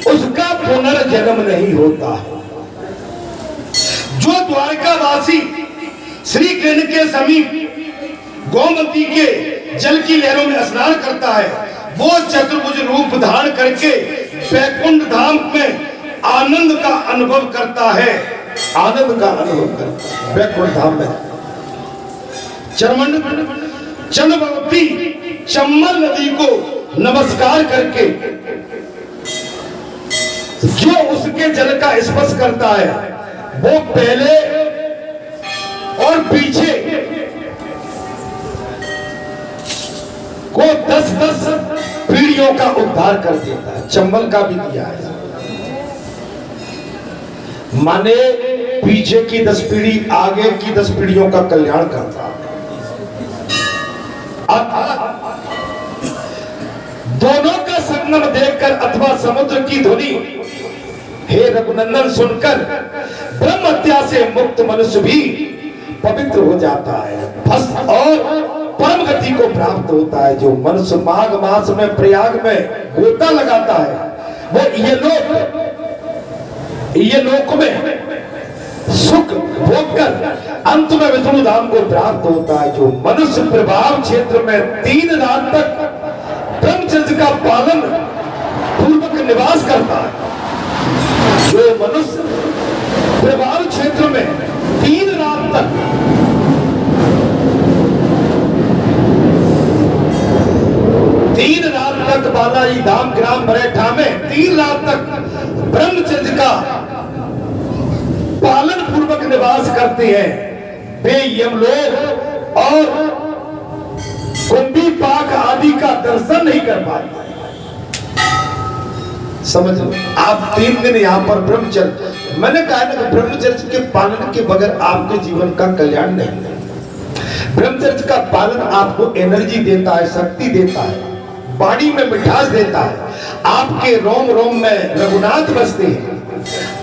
उसका पुनर्जन्म नहीं होता। जो द्वारकावासी श्री कृष्ण के समीप गोमती के जल की लहरों में स्नान करता है वो चतुर्भुज रूप धारण करके वैकुंठ धाम में आनंद का अनुभव करता है। आनंद का अनुभव कर बैकुंठ धाम में चंद्रवती चंबल नदी को नमस्कार करके जो उसके जल का स्पर्श करता है वो पहले और पीछे को 10-10 पीढ़ियों का उद्धार कर देता है। चंबल का भी दिया है, माने पीछे की 10 पीढ़ी आगे की 10 पीढ़ियों का कल्याण करता है। दोनों का संगम देखकर अथवा समुद्र की ध्वनि हे रघुनंदन सुनकर ब्रह्म हत्या से मुक्त मनुष्य भी पवित्र हो जाता है और परम गति को प्राप्त होता है। जो मनुष्य माघ मास में प्रयाग में गोता लगाता है वो ये लोक में सुख भोग कर अंत में विष्णु धाम को प्राप्त होता है। जो मनुष्य प्रभाव क्षेत्र में 3 रात तक ब्रह्मचर्य का पालन पूर्वक निवास करता है, जो मनुष्य प्रभाव क्षेत्र में 3 रात तक बालाजी धाम ग्राम बरेठा में 3 रात तक ब्रह्मचर्य का पालन पूर्वक निवास करते हैं, वे यमलोक और कुंभी पाक आदि का दर्शन नहीं कर पाते। समझ लो, आप 3 दिन यहाँ पर ब्रह्मचर्य, मैंने कहा ना कि ब्रह्मचर्य के पालन के बगैर आपके जीवन का कल्याण नहीं। ब्रह्मचर्य का पालन आपको एनर्जी देता है, शक्ति देता है, वाणी में मिठास देता है, आपके रोम रोम में रघुनाथ बसते हैं,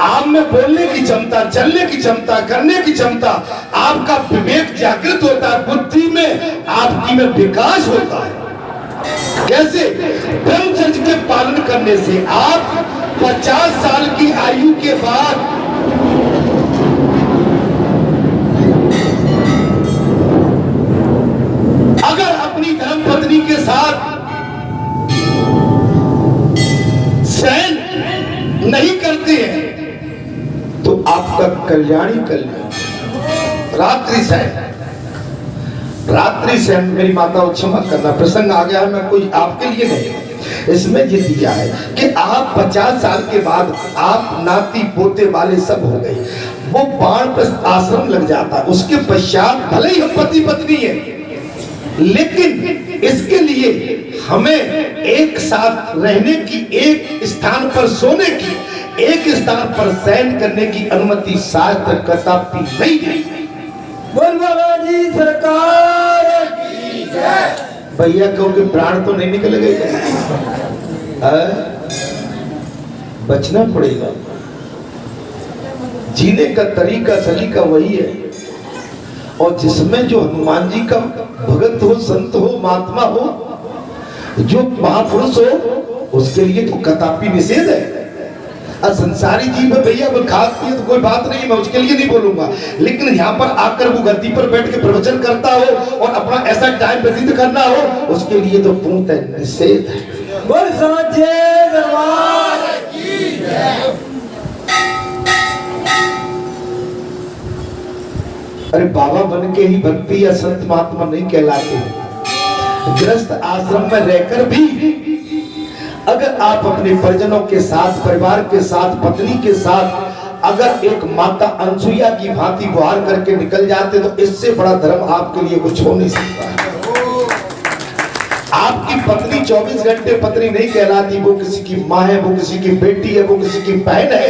आप में बोलने की क्षमता, चलने की क्षमता, करने की क्षमता, आपका विवेक जागृत होता है, बुद्धि में आपकी में विकास होता है। कैसे? ब्रह्मचर्य के पालन करने से आप 50 साल की आयु के बाद अगर अपनी धर्मपत्नी के साथ शयन नहीं करते हैं तो आपका कल्याण ही कल्याण। रात्रि शयन, रात्रि शयन, मेरी माता क्षमा करना प्रसंग आ गया है, मैं कोई आपके लिए नहीं, इसमें ये दिया है कि आप 50 साल के बाद आप नाती पोते वाले सब हो गए, वो बाणप्रस्थ आश्रम लग जाता है। उसके पश्चात भले ही हम पति पत्नी है, लेकिन इसके लिए हमें एक साथ रहने की, एक स्थान पर सोने की, एक स्थान पर शयन करने की अनुमति शास्त्र कदापि नहीं दी। बोल बालाजी सरकार की जय। भैया क्योंकि प्राण तो नहीं निकल गए, बचना पड़ेगा। जीने का तरीका सलीका वही है, और जिसमें जो हनुमान जी का भगत हो, संत हो, महात्मा हो, जो महापुरुष हो, उसके लिए तो कदापि निषेध है। संसारी जीव है भैया, वो खाती है तो कोई बात नहीं, मैं उसके लिए नहीं बोलूंगा, लेकिन यहाँ पर आकर वो गद्दी पर बैठ के प्रवचन करता हो और अपना ऐसा टाइम व्यतीत करना हो, उसके लिए तो पूर्णतः निषेध है। बोल साचे दरबार की जय। अरे बाबा बन के ही भक्ति या संत महात्मा नहीं कहलाते। गृहस्थ आश्रम में रहकर भी अगर आप अपने परिजनों के साथ, परिवार के साथ, पत्नी के साथ अगर एक माता अनसुईया की भांति गुहार करके निकल जाते तो इससे बड़ा धर्म आपके लिए कुछ हो नहीं सकता। आपकी पत्नी 24 घंटे पत्नी नहीं कहलाती, वो किसी की माँ है, वो किसी की बेटी है, वो किसी की बहन है।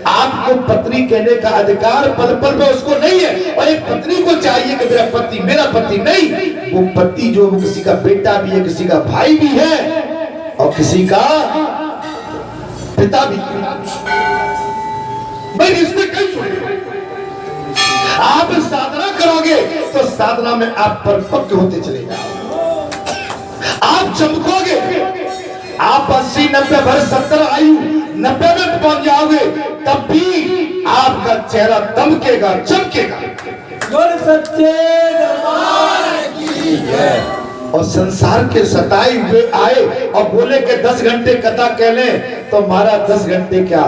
आपको पत्नी कहने का अधिकार पल पल में उसको नहीं है, और एक पत्नी को चाहिए कि मेरा पति मेरा पति नहीं, वो पति जो वो किसी का बेटा भी है, किसी का भाई भी है, और किसी का पिता भी। भाई इसमें कई आप साधना करोगे तो साधना में आप परिपक्व होते चले जाओगे, आप चमकोगे। आप 80-90 वर्ष 70 आयु 90 में पहुंच जाओगे, तब भी आपका चेहरा दमकेगा, चमकेगा। बोल सच्चे दरबार की जय। और संसार के सताए हुए आए और बोले कि 10 घंटे कथा कह लें, तो हमारा 10 घंटे क्या,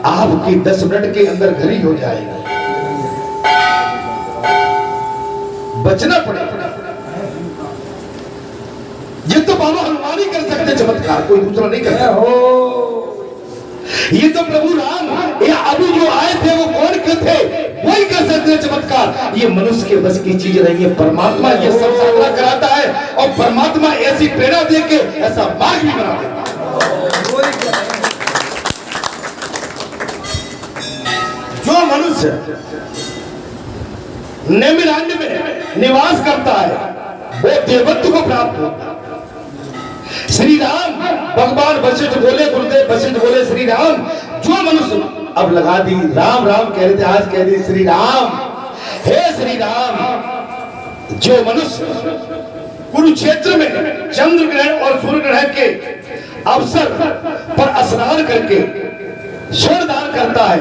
आपकी 10 मिनट के अंदर घड़ी हो जाएगा। बचना पड़ेगा। ये तो बाबा हनुमान ही कर सकते चमत्कार, कोई दूसरा नहीं कर सकता। ये तो प्रभु राम या अभी जो आए थे वो कौन के थे, वही कर सकते चमत्कार। ये मनुष्य के बस की चीज नहीं है। परमात्मा ये सब साधना कराता है और परमात्मा ऐसी प्रेरणा दे के ऐसा मार्ग भी बना देता है। जो मनुष्य नेमिरण्य में निवास करता है वो देवत्व को प्राप्त होता है। श्री राम भगवान वशिष्ठ बोले, गुरुदेव वशिष्ठ बोले श्री राम, जो मनुष्य, अब लगा दी राम राम कह रहे थे, आज कह दी श्री राम। हे श्री राम, जो मनुष्य कुरुक्षेत्र में चंद्र ग्रहण और सूर्य ग्रहण के अवसर पर स्नान करके स्वर्ण दान करता है,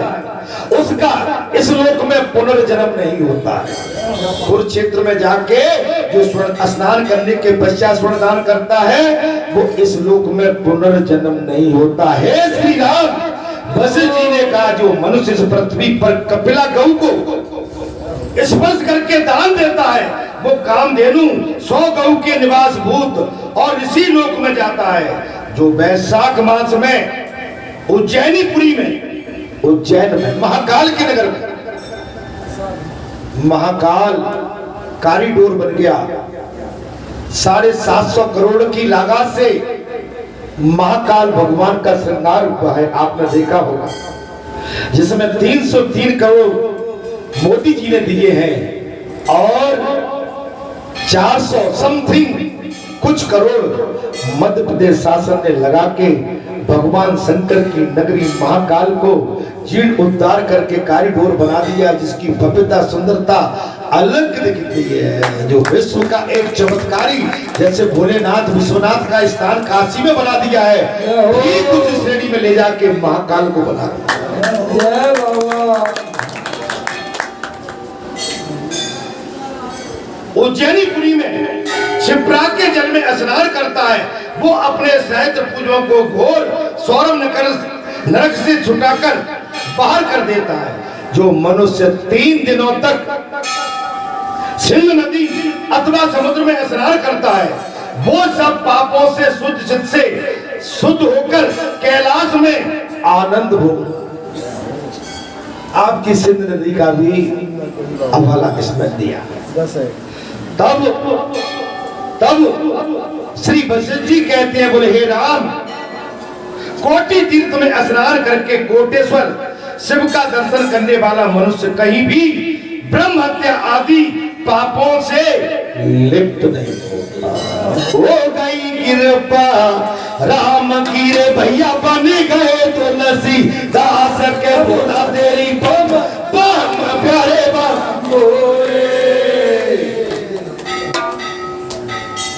उसका इस लोक में पुनर्जन्म नहीं होता है। कुरुक्षेत्र में जाके जो स्वर्ण स्नान करने के पश्चात स्वर्ण दान करता है वो इस लोक में पुनर्जन्म नहीं होता है। श्री राम वशिष्ठ जी ने कहा जो मनुष्य इस पृथ्वी पर कपिला गौ को स्पर्श करके दान देता है वो कामधेनु 100 गौ के निवास भूत और इसी लोक में जाता है। जो वैशाख मास में उज्जैनीपुरी में, उज्जैन में महाकाल के नगर में महाकाल कॉरिडोर बन गया। 750 करोड़ की लागत से महाकाल भगवान का श्रृंगार हुआ है, आपने देखा होगा, जिसमें 303 करोड़ मोदी जी ने दिए हैं और 400 समथिंग कुछ करोड़ मध्य प्रदेश शासन ने लगा के भगवान शंकर की नगरी महाकाल को जीर्ण उद्धार करके कॉरिडोर बना दिया, जिसकी भव्यता सुंदरता अलग दिखती है। जो विश्व का एक चमत्कारी, जैसे भोलेनाथ विश्वनाथ का स्थान काशी में बना दिया है, ठीक उस श्रेणी में ले जाके महाकाल को बना दिया। उज्जैनीपुरी में क्षिप्रा के जल में स्नान करता है, वो अपने सहस्त्र पूजों को घोर सौरभ नरक से छुटाकर बाहर कर देता है। जो मनुष्य 3 दिनों तक सिंधु नदी अथवा समुद्र में स्नान करता है वो सब पापों से शुद्ध चित्त से शुद्ध होकर कैलाश में आनंद भोग। आपकी सिंधु नदी का भी हवाला इसमें दिया। तब श्री वशिष्ठ जी कहते हैं, बोले हे राम, कोटि तीर्थ में स्नान करके कोटेश्वर शिव का दर्शन करने वाला मनुष्य कहीं भी ब्रह्म हत्या आदि पापों से लिप्त नहीं होता। हो गई कृपा राम की रे भैया, बन गए तो नसी दास के बोला तेरी बम बम प्यारे बम बोले।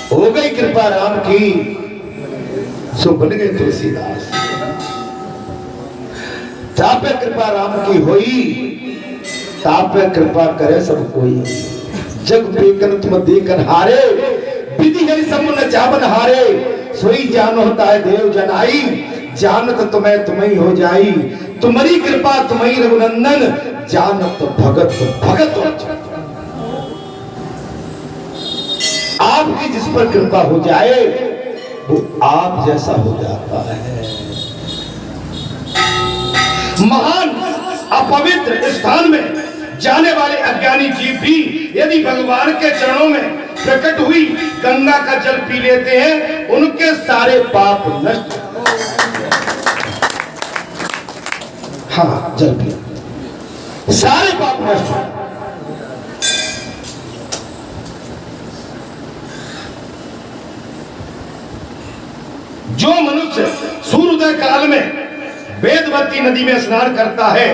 हो गई कृपा राम की, सो बन गए तुलसीदास। तापे कृपा राम की होई, तापे कृपा करे सब कोई। जग बेकन तुम देखन हारे, विधि है सब न जावन हारे। सोई जान होता है देव जनाई, जानत तुम्हें तुम्हें हो जाई। तुम्हारी कृपा तुम्हें रघुनंदन, जानत भगत भगत। आपकी जिस पर कृपा हो जाए वो आप जैसा हो जाता है। महान अपवित्र स्थान में जाने वाले अज्ञानी जीव भी यदि भगवान के चरणों में प्रकट हुई गंगा का जल पी लेते हैं, उनके सारे पाप नष्ट। हाँ, जल पी सारे पाप नष्ट। जो मनुष्य सूर्योदय काल में वेदवती नदी में स्नान करता है,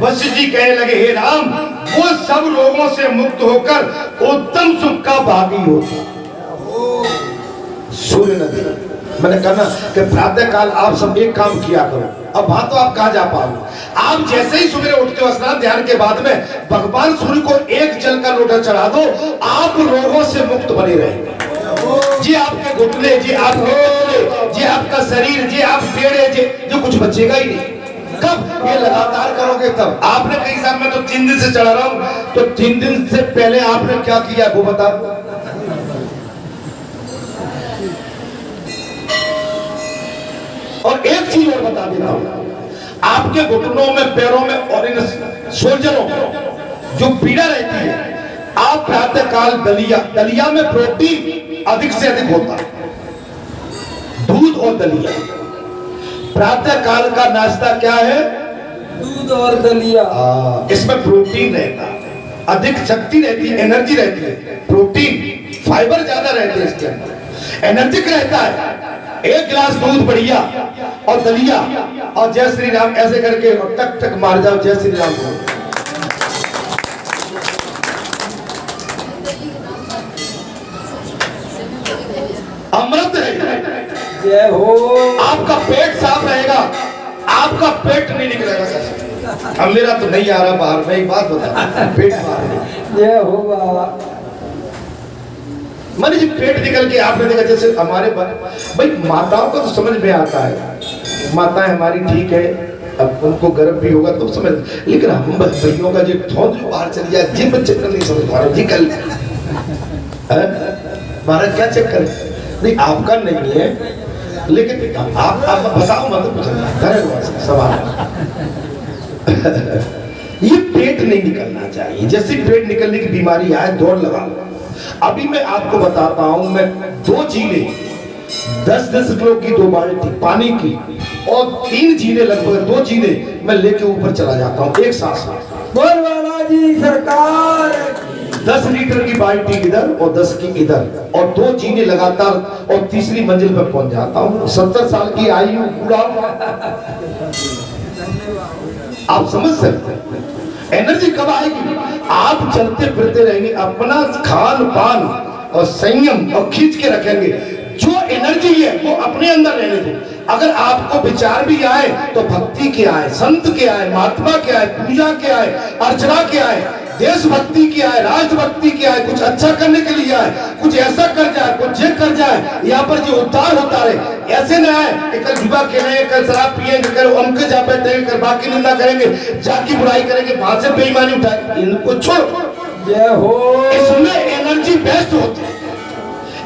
वशिष्ठ जी कहने लगे हे राम, वो सब रोगों से मुक्त होकर उत्तम सुख का भागी होता। सूर्य नदी, मैंने कहा ना कि प्रातः काल आप सब एक काम किया करो। अब वहां तो आप कहां जा पाओगे। आप जैसे ही सुबह उठते हो स्नान ध्यान के बाद में भगवान सूर्य को एक जल का लोटा चढ़ा दो, आप रोगों से मुक्त बने रहेंगे। जी आपके घुटने, जी आपके कपड़े, जी आपका शरीर, जी आप पेड़े, जी जो कुछ बचेगा ही नहीं। कब ये लगातार करोगे तब। आपने कही साहब मैं तो 3 दिन से चढ़ा रहा हूं, तो 3 दिन से पहले आपने क्या किया वो बता दो। और एक चीज और बता देता हूं, आपके घुटनों में, पैरों में और इन सोल्जरों जो पीड़ा रहती है, आप प्रातः काल दलिया में प्रोटीन अधिक से अधिक होता है, दूध और दलिया। प्रातः काल का नाश्ता क्या है? दूध और दलिया। इसमें प्रोटीन रहता है, अधिक शक्ति रहती है, एनर्जी रहती है, प्रोटीन फाइबर ज्यादा रहते हैं इसके अंदर, एनर्जिक रहता है। 1 गिलास दूध बढ़िया और दलिया और जय श्री राम ऐसे करके टक टक मार जाओ, जय श्री राम। अमृत है, जय हो। आपका पेट साफ रहेगा, आपका पेट नहीं निकलेगा। अब मेरा तो नहीं आ रहा बाहर, मैं एक बात बता, पेट बाहर। जय हो बाबा। मैंने जब पेट निकल के आपने देखा, जैसे हमारे भाई माताओं को तो समझ में आता है, माताएं हमारी ठीक है, अब उनको गर्भ भी होगा तो समझ, लेकिन हम भैयों का जो थोड़ा जो बाहर चली जाए, जिन बच्चे नहीं समझ पा रहे जी कल हमारा क्या चक्कर है? नहीं आपका नहीं है, लेकिन आप बताओ मत पूछना सवाल। ये पेट नहीं निकलना चाहिए, जैसे पेट निकलने की बीमारी आए दौड़ लगा लो। अभी मैं आपको बताता हूं, मैं 2 जीने 10-10 किलो की 2 बाल्टी पानी की और 3 जीने लगभग 2 जीने मैं लेके ऊपर चला जाता हूं एक साथ। बोल बालाजी सरकार। 10 लीटर की बाल्टी इधर और 10 की इधर और 2 जीने लगातार और तीसरी मंजिल पर पहुंच जाता हूं। 70 साल की आयु पूरा, आप समझ सकते हैं एनर्जी कब आएगी? आप चलते फिरते रहेंगे, अपना खान पान और संयम और खींच के रखेंगे, जो एनर्जी है वो अपने अंदर रहने दो। अगर आपको विचार भी आए तो भक्ति के आए, संत के आए, महात्मा के आए, पूजा के आए, अर्चना के आए, देशभक्ति की आए, राष्ट्रभक्ति की आए, कुछ अच्छा करने के लिए आए, कुछ ऐसा कर जाए, कुछ ये कर जाए, यहाँ पर जो उद्धार होता रहे। ऐसे न आए कि कल जुआ खेलेंगे, कल शराब पिएंगे, कल उनके जा बैठेंगे, कल बाकी निंदा करेंगे, जाकी बुराई करेंगे, वहां से बेईमानी उठाए, इनको छोड़ो। जय हो। इसमें एनर्जी बेस्ट होती है,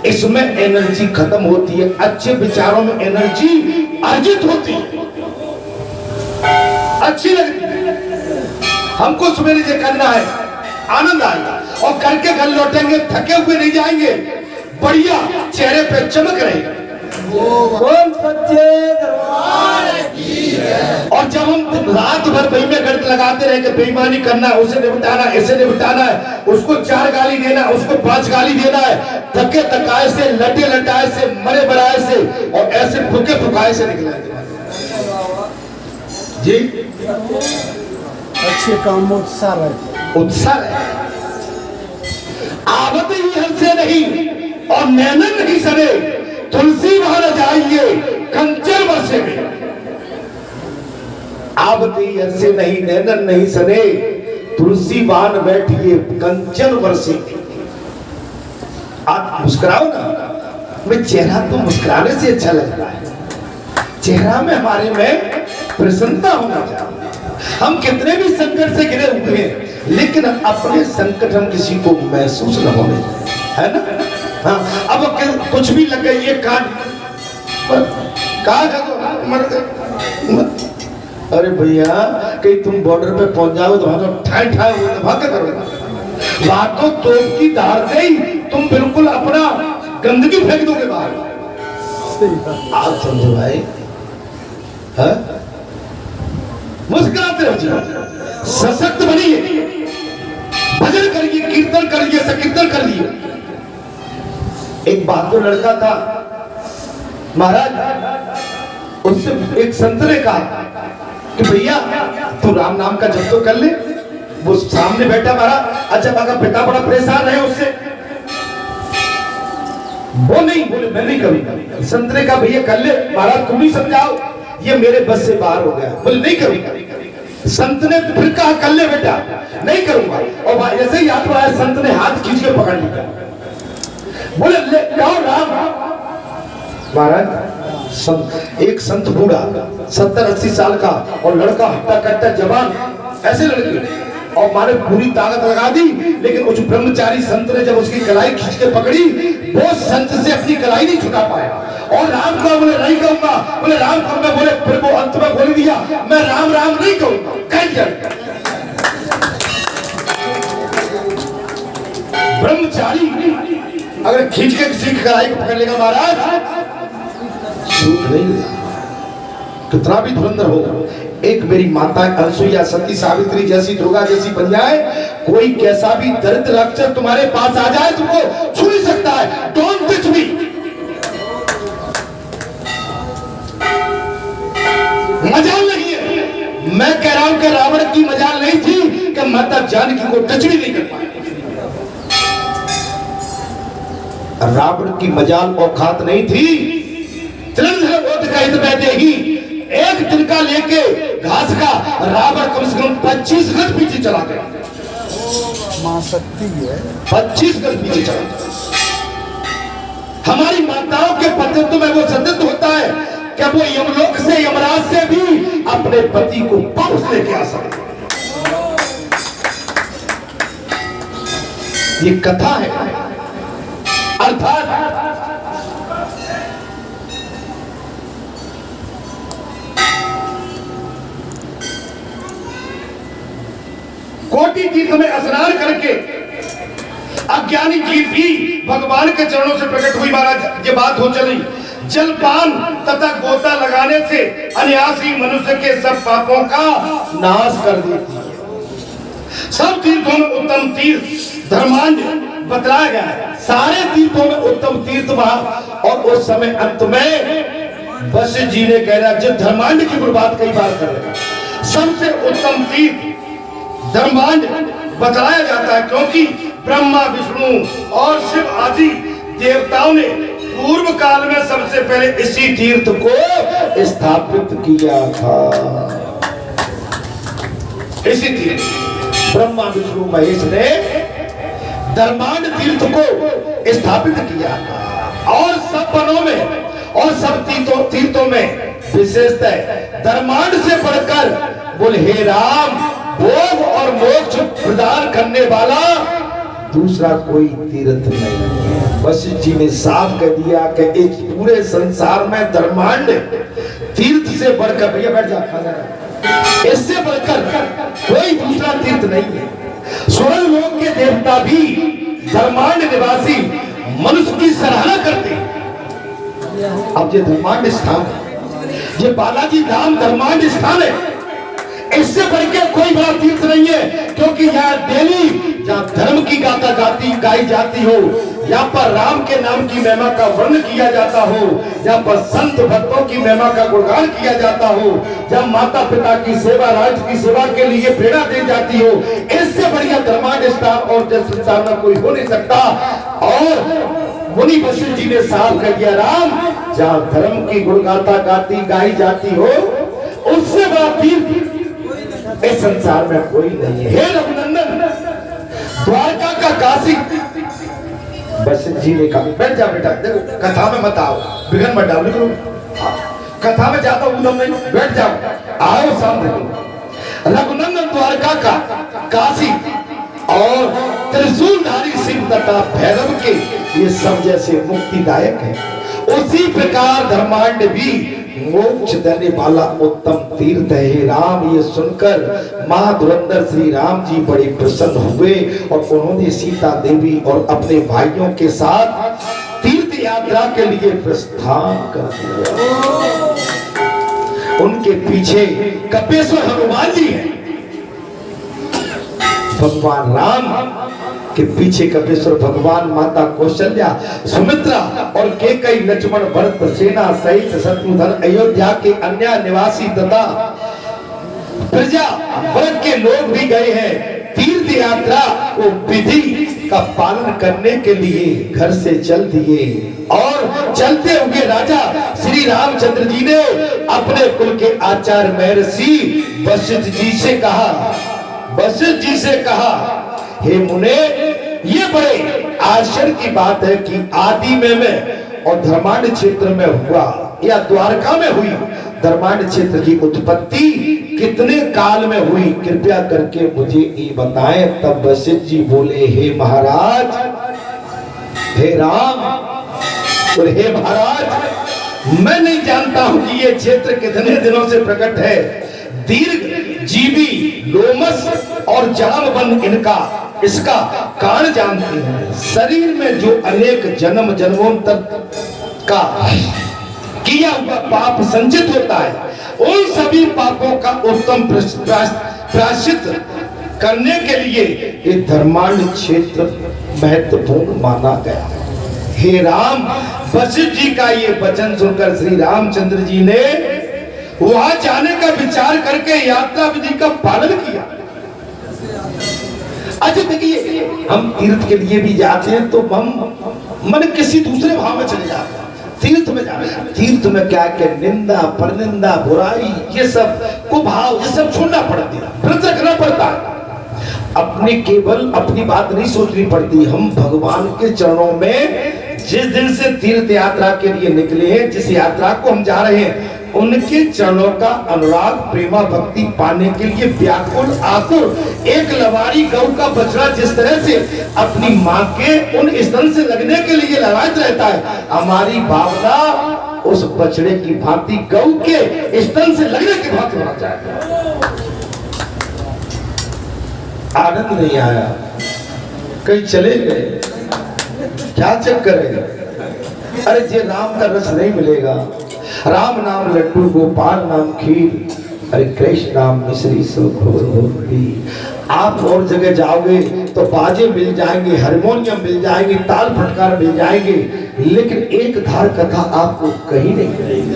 इसमें एनर्जी खत्म होती है, अच्छे विचारों में एनर्जी अर्जित होती है, अच्छी लगती है। हमको सवेरे से करना है, आनंद आएगा और करके घर लौटेंगे, थके हुए नहीं जाएंगे, बढ़िया चेहरे पे चमक रहेगी। बोल सच्चे दरबार की जय। और जब हम रात भर बही में गणित लगाते रहे कि बेईमानी करना है, उसे निपटाना, ऐसे निपटाना है, उसको 4 गाली देना, उसको 5 गाली देना है, थके थकाए से, लटे लटाए से, मरे बराए से और ऐसे फुके फुकाए से निकलेंगे जी। अच्छे काम में उत्साह रहे, उत्साह है, आवत ही हंसे नहीं और नैनन नहीं सने, तुलसी वहां जाइए कंचन वर्षे में। आवती हंसे नहीं, नैनन नहीं सने, तुलसी बान बैठिए कंचन वर्षे। आप मुस्कुराओ ना, मैं चेहरा तो मुस्कुराने से अच्छा लगता है, चेहरा में हमारे में प्रसन्नता होना चाहिए। हम कितने भी संकट से घिरे हुए हैं, लेकिन अपने संकट हम किसी को महसूस न होने, है ना? हाँ, अब कुछ भी लग गई, ये काट मर गए। अरे भैया कहीं तुम बॉर्डर पे पहुंच जाओ तो वहां तो ठाए ठाए हो, वहां क्या करोगे? वहां तो तोप की धार से ही तुम बिल्कुल अपना गंदगी फेंक दोगे बाहर। आप समझो भाई, हाँ? मुस्कुराते रहो, सशक्त बनिए, भजन करिए, कीर्तन करिए, संकीर्तन करिए। एक बहादुर लड़का था महाराज, उससे एक संत ने कहा कि भैया तू राम नाम का जप तो कर ले। वो सामने बैठा महाराज, अच्छा बाबा पिता बड़ा परेशान है उससे, वो नहीं बोले मैं नहीं करूंगा। संत ने कहा भैया कर ले महाराज, तुम ही समझाओ, ये मेरे बस से बाहर हो गया। बोले नहीं करूंगा। संत ने फिर कहा कर ले बेटा, नहीं करूंगा। और ऐसे ही हाथ बढ़ाया, संत ने हाथ खींच के पकड़ लिया, बोले ले जाओ राम। महाराज एक संत बूढ़ा 70-80 साल का और लड़का हट्टा कट्टा जवान, ऐसे लड़के, और माने पूरी ताकत लगा दी, लेकिन उस ब्रह्मचारी संत ने जब उसकी कलाई खींच के पकड़ी, वो संत से अपनी कलाई नहीं छुड़ा पाया। और राम को बोले नहीं कहूंगा, बोले राम कहूंगा, बोले फिर वो अंत में बोल दिया मैं राम राम नहीं कहूंगा, कह दिया। ब्रह्मचारी अगर खींच के किसी की कलाई को पकड़ लेगा महाराज, छूट नहीं, कितना भी धुरंधर हो। एक मेरी माता अनसुईया, सती सावित्री जैसी, दुर्गा जैसी बन जाए, कोई कैसा भी दरिद्र अक्षर तुम्हारे पास आ जाए, तुमको छू नहीं सकता है। Don't touch me. मजाल नहीं है, मैं कह रहा हूं कि रावण की मजाल नहीं थी कि माता जानकी को टच भी नहीं कर पाए। रावण की मजाल औकात नहीं थी, देगी एक तिनका लेके घास का, रावण कम से कम 25 गज पीछे चला गया। मां शक्ति है, 25 गज पीछे चला गया। हमारी माताओं के पतित्व में वो सतित्व होता है कि वो यमलोक से, यमराज से भी अपने पति को वापस लेके आ सकते। ये कथा है, अर्थात कोटि तीर्थ में स्नान करके अज्ञानी जीव भी भगवान के चरणों से प्रकट हुई। महाराज ये बात हो चली, जलपान तथा गोता लगाने से अनायासी मनुष्य के सब पापों का नाश कर देती है। सब तीर्थों में उत्तम तीर्थ धर्मांड बतलाया गया है। सारे तीर्थों में उत्तम तीर्थ वहां, और उस समय अंत में वशिष्ठ जी ने कह रहा, जब धर्मांड की बात कई बार कर रहे हैं, सबसे उत्तम तीर्थ धर्मांड बतलाया जाता है, क्योंकि ब्रह्मा विष्णु और शिव आदि देवताओं ने पूर्व काल में सबसे पहले इसी तीर्थ को स्थापित किया था। इसी तीर्थ ब्रह्मा विष्णु महेश ने धर्मांड तीर्थ को स्थापित किया था। और सब वनों में और सब तीर्थों में विशेषतः धर्मांड से बढ़कर बोले, हे राम, भोग और मोक्ष प्रदान करने वाला दूसरा कोई तीर्थ नहीं है। वशिष्ठ जी ने साफ कह दिया कि इस पूरे संसार में धर्मांड तीर्थ से बढ़कर, भैया बैठ जा, खाना, इससे बढ़कर कोई दूसरा तीर्थ नहीं है। स्वर्ग लोक के देवता भी धर्मांड निवासी मनुष्य की सराहना करते। अब ये धर्मांड स्थान है, ये बालाजी धाम धर्मांड स्थान है, इससे बढ़कर कोई बड़ा तीर्थ नहीं है। क्योंकि यहाँ डेली जहाँ धर्म की गाथा गाई जाती हो, यहाँ पर राम के नाम की महिमा का वर्णन किया जाता हो, यहाँ पर संत भक्तों की महिमा का गुणगान किया जाता हो, जब माता पिता की सेवा, राष्ट्र की सेवा के लिए प्रेरणा दी जाती हो, इससे बढ़िया धर्मांड स्थान और संसार में कोई हो नहीं सकता। और मुनि वशिष्ठ जी ने साफ कर दिया, राम, जहाँ धर्म की गुणगाथा गाई जाती हो, उससे बड़ा तीर्थ इस संसार में कोई नहीं है। हे रघुनंदन, द्वारका का काशी। वशिष्ठ जी ने कहा, बैठ जा बेटा, देखो कथा में मत आओ, बिगन मत डालो, निकलो, कथा में जाता उदम नहीं, बैठ जाओ, आओ सामने। रघुनंदन द्वारका का काशी और त्रिशूलधारी शिव तथा भैरव के ये सब जैसे मुक्तिदायक है, उसी प्रकार धर्मांड भी मोक्ष देने वाला उत्तम तीर्थ है। राम ये सुनकर मां धुरंधर श्री राम जी बड़े प्रसन्न हुए और उन्होंने सीता देवी और अपने भाइयों के साथ तीर्थ यात्रा के लिए प्रस्थान कर दिया। उनके पीछे कपेश्वर हनुमान जी हैं, भगवान राम के पीछे कपेश्वर भगवान, माता कौशल्या, सुमित्रा और केकई, लक्ष्मण, भरत, सेना सहित शत्रुघ्न, अयोध्या के अन्य निवासी तथा प्रजा वर्ग के लोग भी गए हैं। तीर्थ यात्रा को विधि का पालन करने के लिए घर से चल दिए और चलते हुए राजा श्री रामचंद्र जी ने अपने कुल के आचार्य महर्षि वशिष्ठ जी से कहा, हे मुने, ये बड़े आश्चर्य की बात है कि आदि में मैं और धर्मांड क्षेत्र में हुआ या द्वारका में हुई, धर्मांड क्षेत्र की उत्पत्ति कितने काल में हुई, कृपया करके मुझे ये बताएं। तब वशिष्ठ जी बोले, हे महाराज, हे राम और हे महाराज, मैं नहीं जानता हूं कि ये क्षेत्र कितने दिनों से प्रकट है। दीर्घ जीवी लोमस और जामबंद इनका इसका कारण जानते हैं। शरीर में जो अनेक जन्म जन्मों का किया हुआ पाप संचित होता है, उन सभी पापों का उत्तम प्रायश्चित करने के लिए ये धर्मांड क्षेत्र महत्वपूर्ण माना गया। हे राम, वशिष्ठ जी का ये वचन सुनकर श्री रामचंद्र जी ने वहां जाने का विचार करके यात्रा विधि का पालन किया। अच्छा देखिए, हम तीर्थ के लिए भी जाते हैं तो हम मन किसी दूसरे भाव में चले जाते हैं। तीर्थ में जाते हैं, तीर्थ में क्या क्या निंदा परनिंदा बुराई ये सब कुभाव ये सब छोड़ना पड़ती है, व्रत रखना पड़ता है। अपनी केवल अपनी बात नहीं सोचनी पड़ती। हम भगवान के चरणों में जिस दिन से तीर्थ यात्रा के लिए निकले हैं, जिस यात्रा को हम जा रहे हैं, उनके चरणों का अनुराग प्रेमा भक्ति पाने के लिए व्याकुल आतुर एक लवारी गौ का बछड़ा जिस तरह से अपनी मां के उन स्तन से लगने के लिए ललायत रहता है, हमारी भावना उस बछड़े की भांति गौ के स्तन से लगने की भांति होना चाहिए। आनंद नहीं आया, कहीं चले गए, क्या चक्कर है? अरे जे राम का रस नहीं मिलेगा, राम नाम लड्डू गोपाल नाम खीर, अरे कृष्ण नाम मिश्री सो घोर होती। आप और जगह जाओगे तो बाजे मिल जाएंगे, हारमोनियम मिल जाएंगे, ताल फटकार मिल जाएंगे, लेकिन एक धार कथा आपको कहीं नहीं मिलेगी।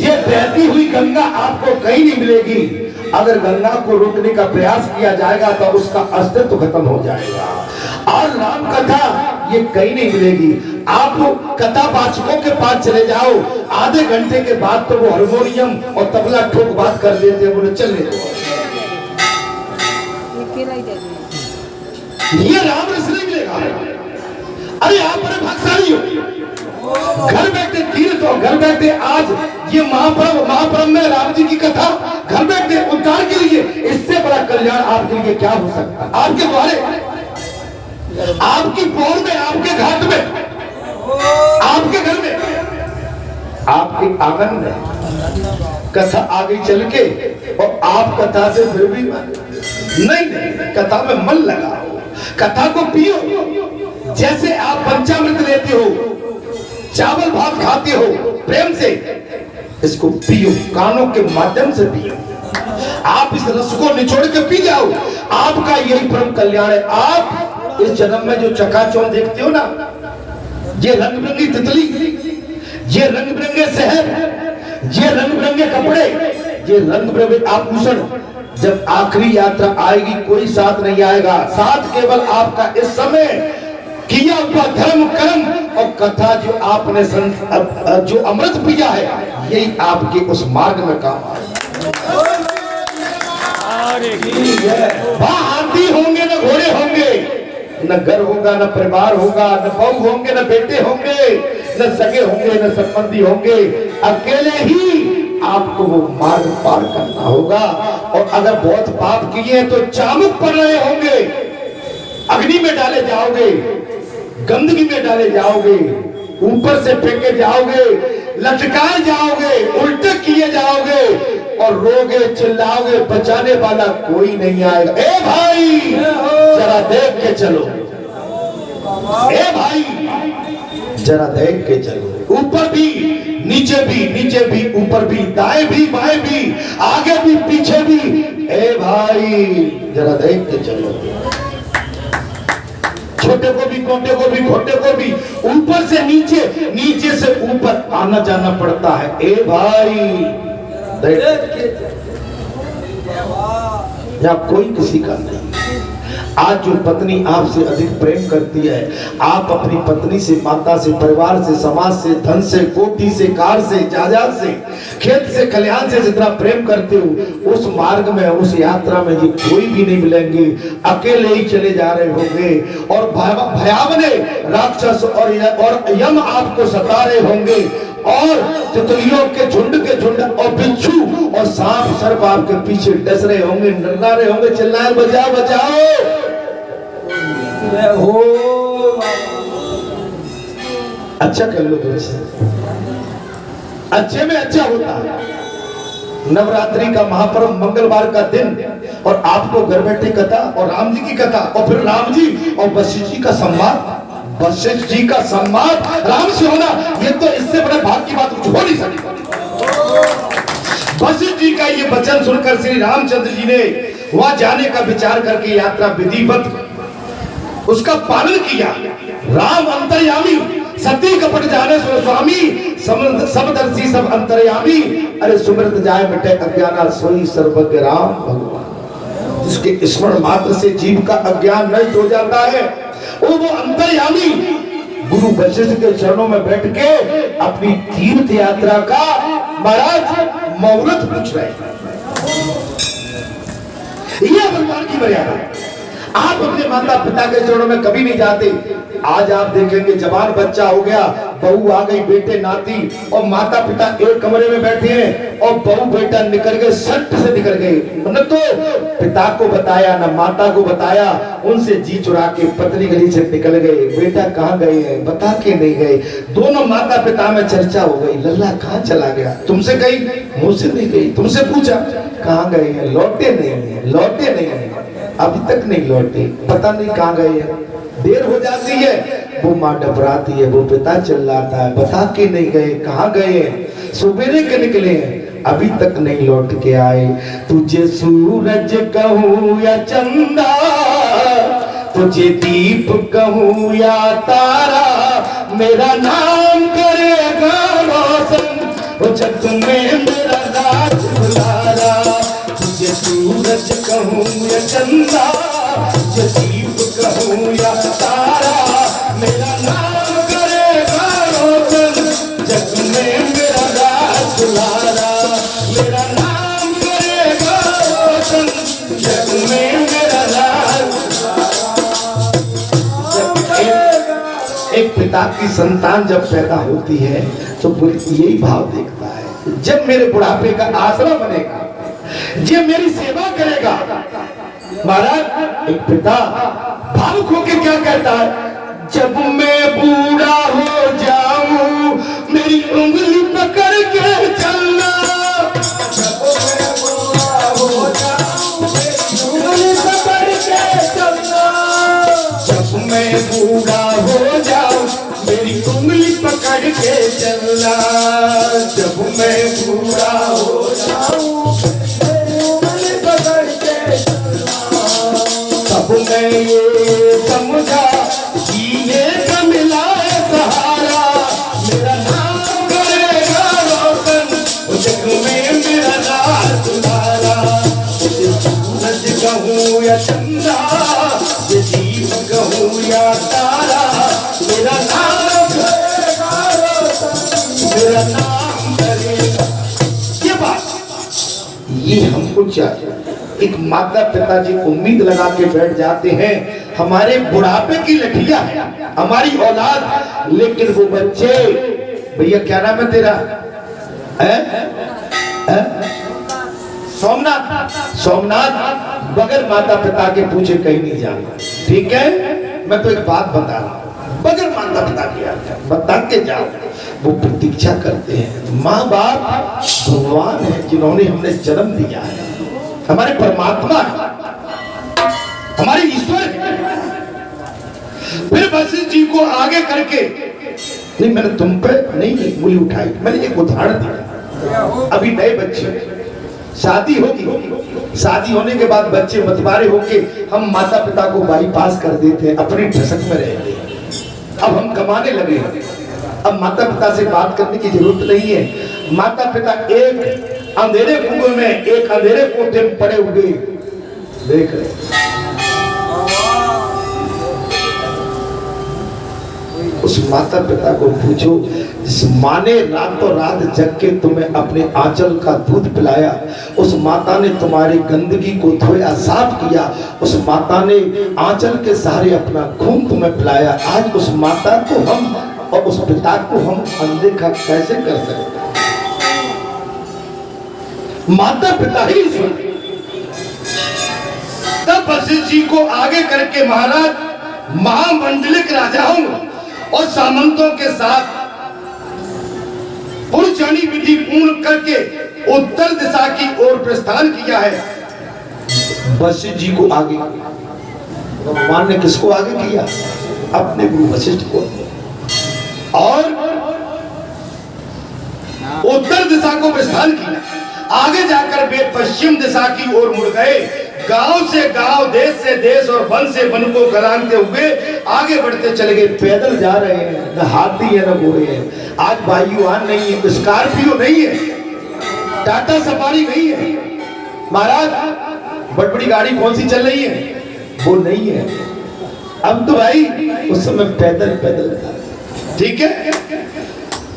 ये बहती हुई गंगा आपको कहीं नहीं मिलेगी। अगर गंगा को रोकने का प्रयास किया जाएगा तो उसका अस्तित्व खत्म हो जाएगा। और राम कथा ये कहीं नहीं मिलेगी। आप कथा वाचकों के पास चले जाओ, आधे घंटे के बाद तो वो हारमोनियम और तबला ठोक बात कर देते हैं, बोले चल ये राम रस नहीं मिलेगा। अरे आप बड़े भाग्यशाली हो, घर बैठे तीर्थ और घर बैठे आज ये महापर्व में राम जी की कथा घर बैठे उद्धार के लिए, इससे बड़ा कल्याण आपके लिए क्या हो सकता है? आपके द्वारे, आपकी पौड़ में, आपके घाट में, आपके घर में, आपके आंगन में कथा आगे चल के, और आप कथा से फिर भी नहीं, कथा में मन लगाओ, कथा को पियो। जैसे आप पंचामृत लेते हो, चावल भात खाते हो प्रेम से, इसको पियो, कानों के माध्यम से पियो। आप इस रस को निचोड़ के पी जाओ, आपका यही परम कल्याण है। आप इस जन्म में जो चकाचौंध देखते हो ना, ये रंग बिरंगी तितली, ये रंग बिरंगे शहर, ये रंग बिरंगे कपड़े, ये रंग बिरंगे आभूषण, जब आखिरी यात्रा आएगी कोई साथ नहीं आएगा। साथ केवल आपका इस समय किया हुआ धर्म कर्म और कथा जो आपने जो अमृत पिया है, यही आपके उस मार्ग में काम आएगा। वहां हाथी होंगे न घोड़े होंगे, न घर होगा न परिवार होगा, न बहू होंगे न बेटे होंगे, न सगे होंगे न संबंधी होंगे, अकेले ही आपको वो मार्ग पार करना होगा। और अगर बहुत पाप किए हैं तो चामुक पड़ रहे होंगे, अग्नि में डाले जाओगे, गंदगी में डाले जाओगे, ऊपर से फेंके जाओगे, लटकाए जाओगे, उल्टे किए जाओगे और रोगे चिल्लाओगे, बचाने वाला कोई नहीं आएगा। ए भाई जरा देख के चलो, ए भाई जरा देख के चलो, ऊपर भी नीचे भी, नीचे भी ऊपर भी, दाएं भी बाएं भी, आगे भी पीछे भी, ए भाई जरा देख के चलो। छोटे को भी, कोटे को भी, खोटे को भी, ऊपर से नीचे, नीचे से ऊपर आना जाना पड़ता है। ए भाई या कोई किसी का नहीं। आज जो पत्नी आपसे अधिक प्रेम करती है, आप अपनी पत्नी से, माता से, परिवार से, समाज से, धन से, कोठी से, कार से, जायदाद से, खेत से, खलिहान से जितना प्रेम करते हो, उस मार्ग में, उस यात्रा में ये कोई भी नहीं मिलेंगे, अकेले ही चले जा रहे होंगे और भयावने राक्षस और यम आपको सता रहे होंगे और तितलियों के झुंड और बिच्छू और सांप सर्प आपके पीछे डस रहे होंगे, डरा रहे होंगे, चिल्लाए बचाओ बचाओ। हो अच्छा कर लो दोस्त, अच्छे में अच्छा होता है। नवरात्रि का महापर्व, मंगलवार का दिन, और आपको घर बैठे कथा और राम जी की कथा और फिर राम जी और वशिष्ठ जी का संवाद, वशिष्ठ जी का संवाद राम से होना, ये तो इससे बड़े भाग की बात कुछ हो नहीं सकती। वशिष्ठ जी का ये वचन सुनकर श्री रामचंद्र जी ने वहां जाने का विचार करके यात्रा विधिवत उसका पालन किया। राम अंतर्यामी, सती कपट जाने सो स्वामी, समदर्शी सब अंतर्यामी, अरे सुमृत जाय मिटे अज्ञाना, सोई सर्वज्ञ राम भगवान। जिसके स्मरण मात्र से जीव का अज्ञान नष्ट हो जाता है, वो अंतर्यामी गुरु वशिष्ठ के चरणों में बैठ के अपनी तीर्थ यात्रा का महाराज मुहूर्त पूछ रहे हैं। यह भगवान की मर्यादा है। आप अपने माता पिता के चरणों में कभी नहीं जाते। आज आप देखेंगे जवान बच्चा हो गया, बहू आ गई, बेटे नाती, और माता पिता एक कमरे में बैठे हैं और बहू बेटा निकल गए, सट से निकल गए। न तो पिता को बताया न माता को बताया, उनसे जी चुरा के पतली गली से निकल गए। बेटा कहाँ गए हैं बता के नहीं गए। दोनों माता पिता में चर्चा हो गई, लल्ला कहाँ चला गया, तुमसे गई, मुझसे नहीं गई, तुमसे पूछा कहाँ गए हैं, लौटे नहीं है, लौटे नहीं है, अभी तक नहीं लौटे, पता नहीं कहाँ गए हैं। देर हो जाती है, वो माँ डबराती है, वो पिता चिल्लाता है, बता के नहीं गए, कहाँ गए हैं, सुबेरे के निकले हैं, अभी तक नहीं लौट के आए। तुझे सूरज कहूँ या चंदा, तुझे दीप कहूँ या तारा, मेरा नाम करेगा रोशन, वो जग में मेरा राज दुलारा। तुझे सूरज कहूँ या चंदा, तुझे दीप कहूँ या तारा, मेरा नाम करेगा रोशन, जग में मेरा राज दुलारा। मेरा नाम करेगा रोशन, जग में मेरा राज। एक पिता की संतान जब पैदा होती है तो यही भाव देखता है, जब मेरे बुढ़ापे का आसरा बनेगा, जब मेरी सेवा करेगा। महाराज एक पिता भावुक होकर क्या कहता है, जब मैं बूढ़ा हो जाऊं मेरी उंगली पकड़ के चलना, जब मैं बूढ़ा हो जाऊं मेरी उंगली पकड़ के चलना, जब मैं बूढ़ा हो जाऊं मेरी उंगली पकड़ के चलना, जब मैं बूढ़ा हो जाऊं मेरी उंगली पकड़ के चलना। तब मैं ये समझा जीने का मिला है सहारा, मेरा नाम करेगा रोशन, जग में मेरा राज दुलारा। मुझे सूरज कहूँ या चंदा, ये दीप कहूँ या तारा, मेरा नाम करेगा रोशन, मेरा नाम करेगा। ये बात ये हमको चाहिए। एक माता पिता जी उम्मीद लगा के बैठ जाते हैं, हमारे बुढ़ापे की लठिया है हमारी औलाद, लेकिन वो बच्चे, भैया क्या नाम है तेरा, सोमनाथ, सोमनाथ बगैर माता पिता के पूछे कहीं नहीं जाना। ठीक है, मैं तो एक बात बता रहा हूँ, बगैर माता पिता के बता के जाओ। वो प्रतीक्षा करते हैं। माँ बाप भगवान है जिन्होंने हमने जन्म दिया है, हमारे परमात्मा है, हमारे ईश्वर है। फिर वशिष्ठ जी को आगे करके, नहीं मैंने तुम पे नहीं उंगली उठाई, मैंने एक उदाहरण दिया। अभी नए बच्चे, शादी होगी, शादी होने के बाद बच्चे मतवारे होके हम माता पिता को बाईपास कर देते हैं, अपनी ठसक में रहते हैं। अब हम कमाने लगे हैं, अब माता पिता से बात करने की जरूरत नहीं है। माता पिता एक अंधेरे कुएं में, एक अंधेरे कोठे में पड़े हुए देख रहे, उस माता पिता को पूछो जिस माँ ने रातों रात जग के तुम्हें अपने आंचल का दूध पिलाया, उस माता ने तुम्हारी गंदगी को धोया साफ किया, उस माता ने आंचल के सहारे अपना खून तुम्हें पिलाया। आज उस माता को हम और उस पिता को हम अनदेखा कैसे कर सकते हैं? माता पिता ही ईश्वर। तब वशिष्ठ जी को आगे करके महाराज महामंडलिक राजाओं और सामंतों के साथ पुरचरणी विधि पूर्ण करके उत्तर दिशा की ओर प्रस्थान किया है। वशिष्ठ जी को आगे, भगवान ने किसको आगे किया? अपने गुरु वशिष्ठ को। और उत्तर दिशा को प्रस्थान किया। आगे जाकर वे पश्चिम दिशा की ओर मुड़ गए। गांव से गांव, देश से देश और वन से वन को गलांगते हुए आगे बढ़ते चले गए। पैदल जा रहे हैं, न हाथी है न घोड़े हैं। आज वायुयान नहीं है, स्कॉर्पियो नहीं है, टाटा सफारी नहीं है। महाराज बड़ी बड़ी गाड़ी कौन सी चल रही है? वो नहीं है। अब तो भाई उस समय पैदल पैदल था। ठीक है,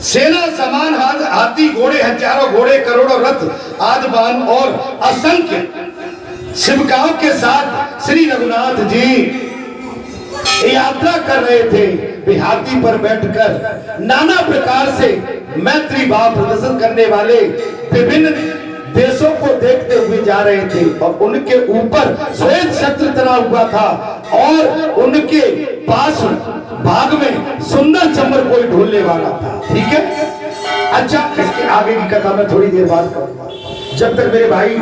सेना समान हाथी घोड़े, हजारों घोड़े, करोड़ों रथ आदि वाहन और असंख्य शिवकाओं के साथ श्री रघुनाथ जी यात्रा कर रहे थे। वे हाथी पर बैठकर नाना प्रकार से मैत्री भाव प्रदर्शन करने वाले विभिन्न देशों को देखते हुए जा रहे थे और उनके ऊपर श्वेत छत्र तना हुआ था और उनके पास भाग में सुंदर चंबर कोई ढोलने वाला था। ठीक है, अच्छा इसके आगे की कथा मैं थोड़ी देर बाद करूंगा। जब तक मेरे भाई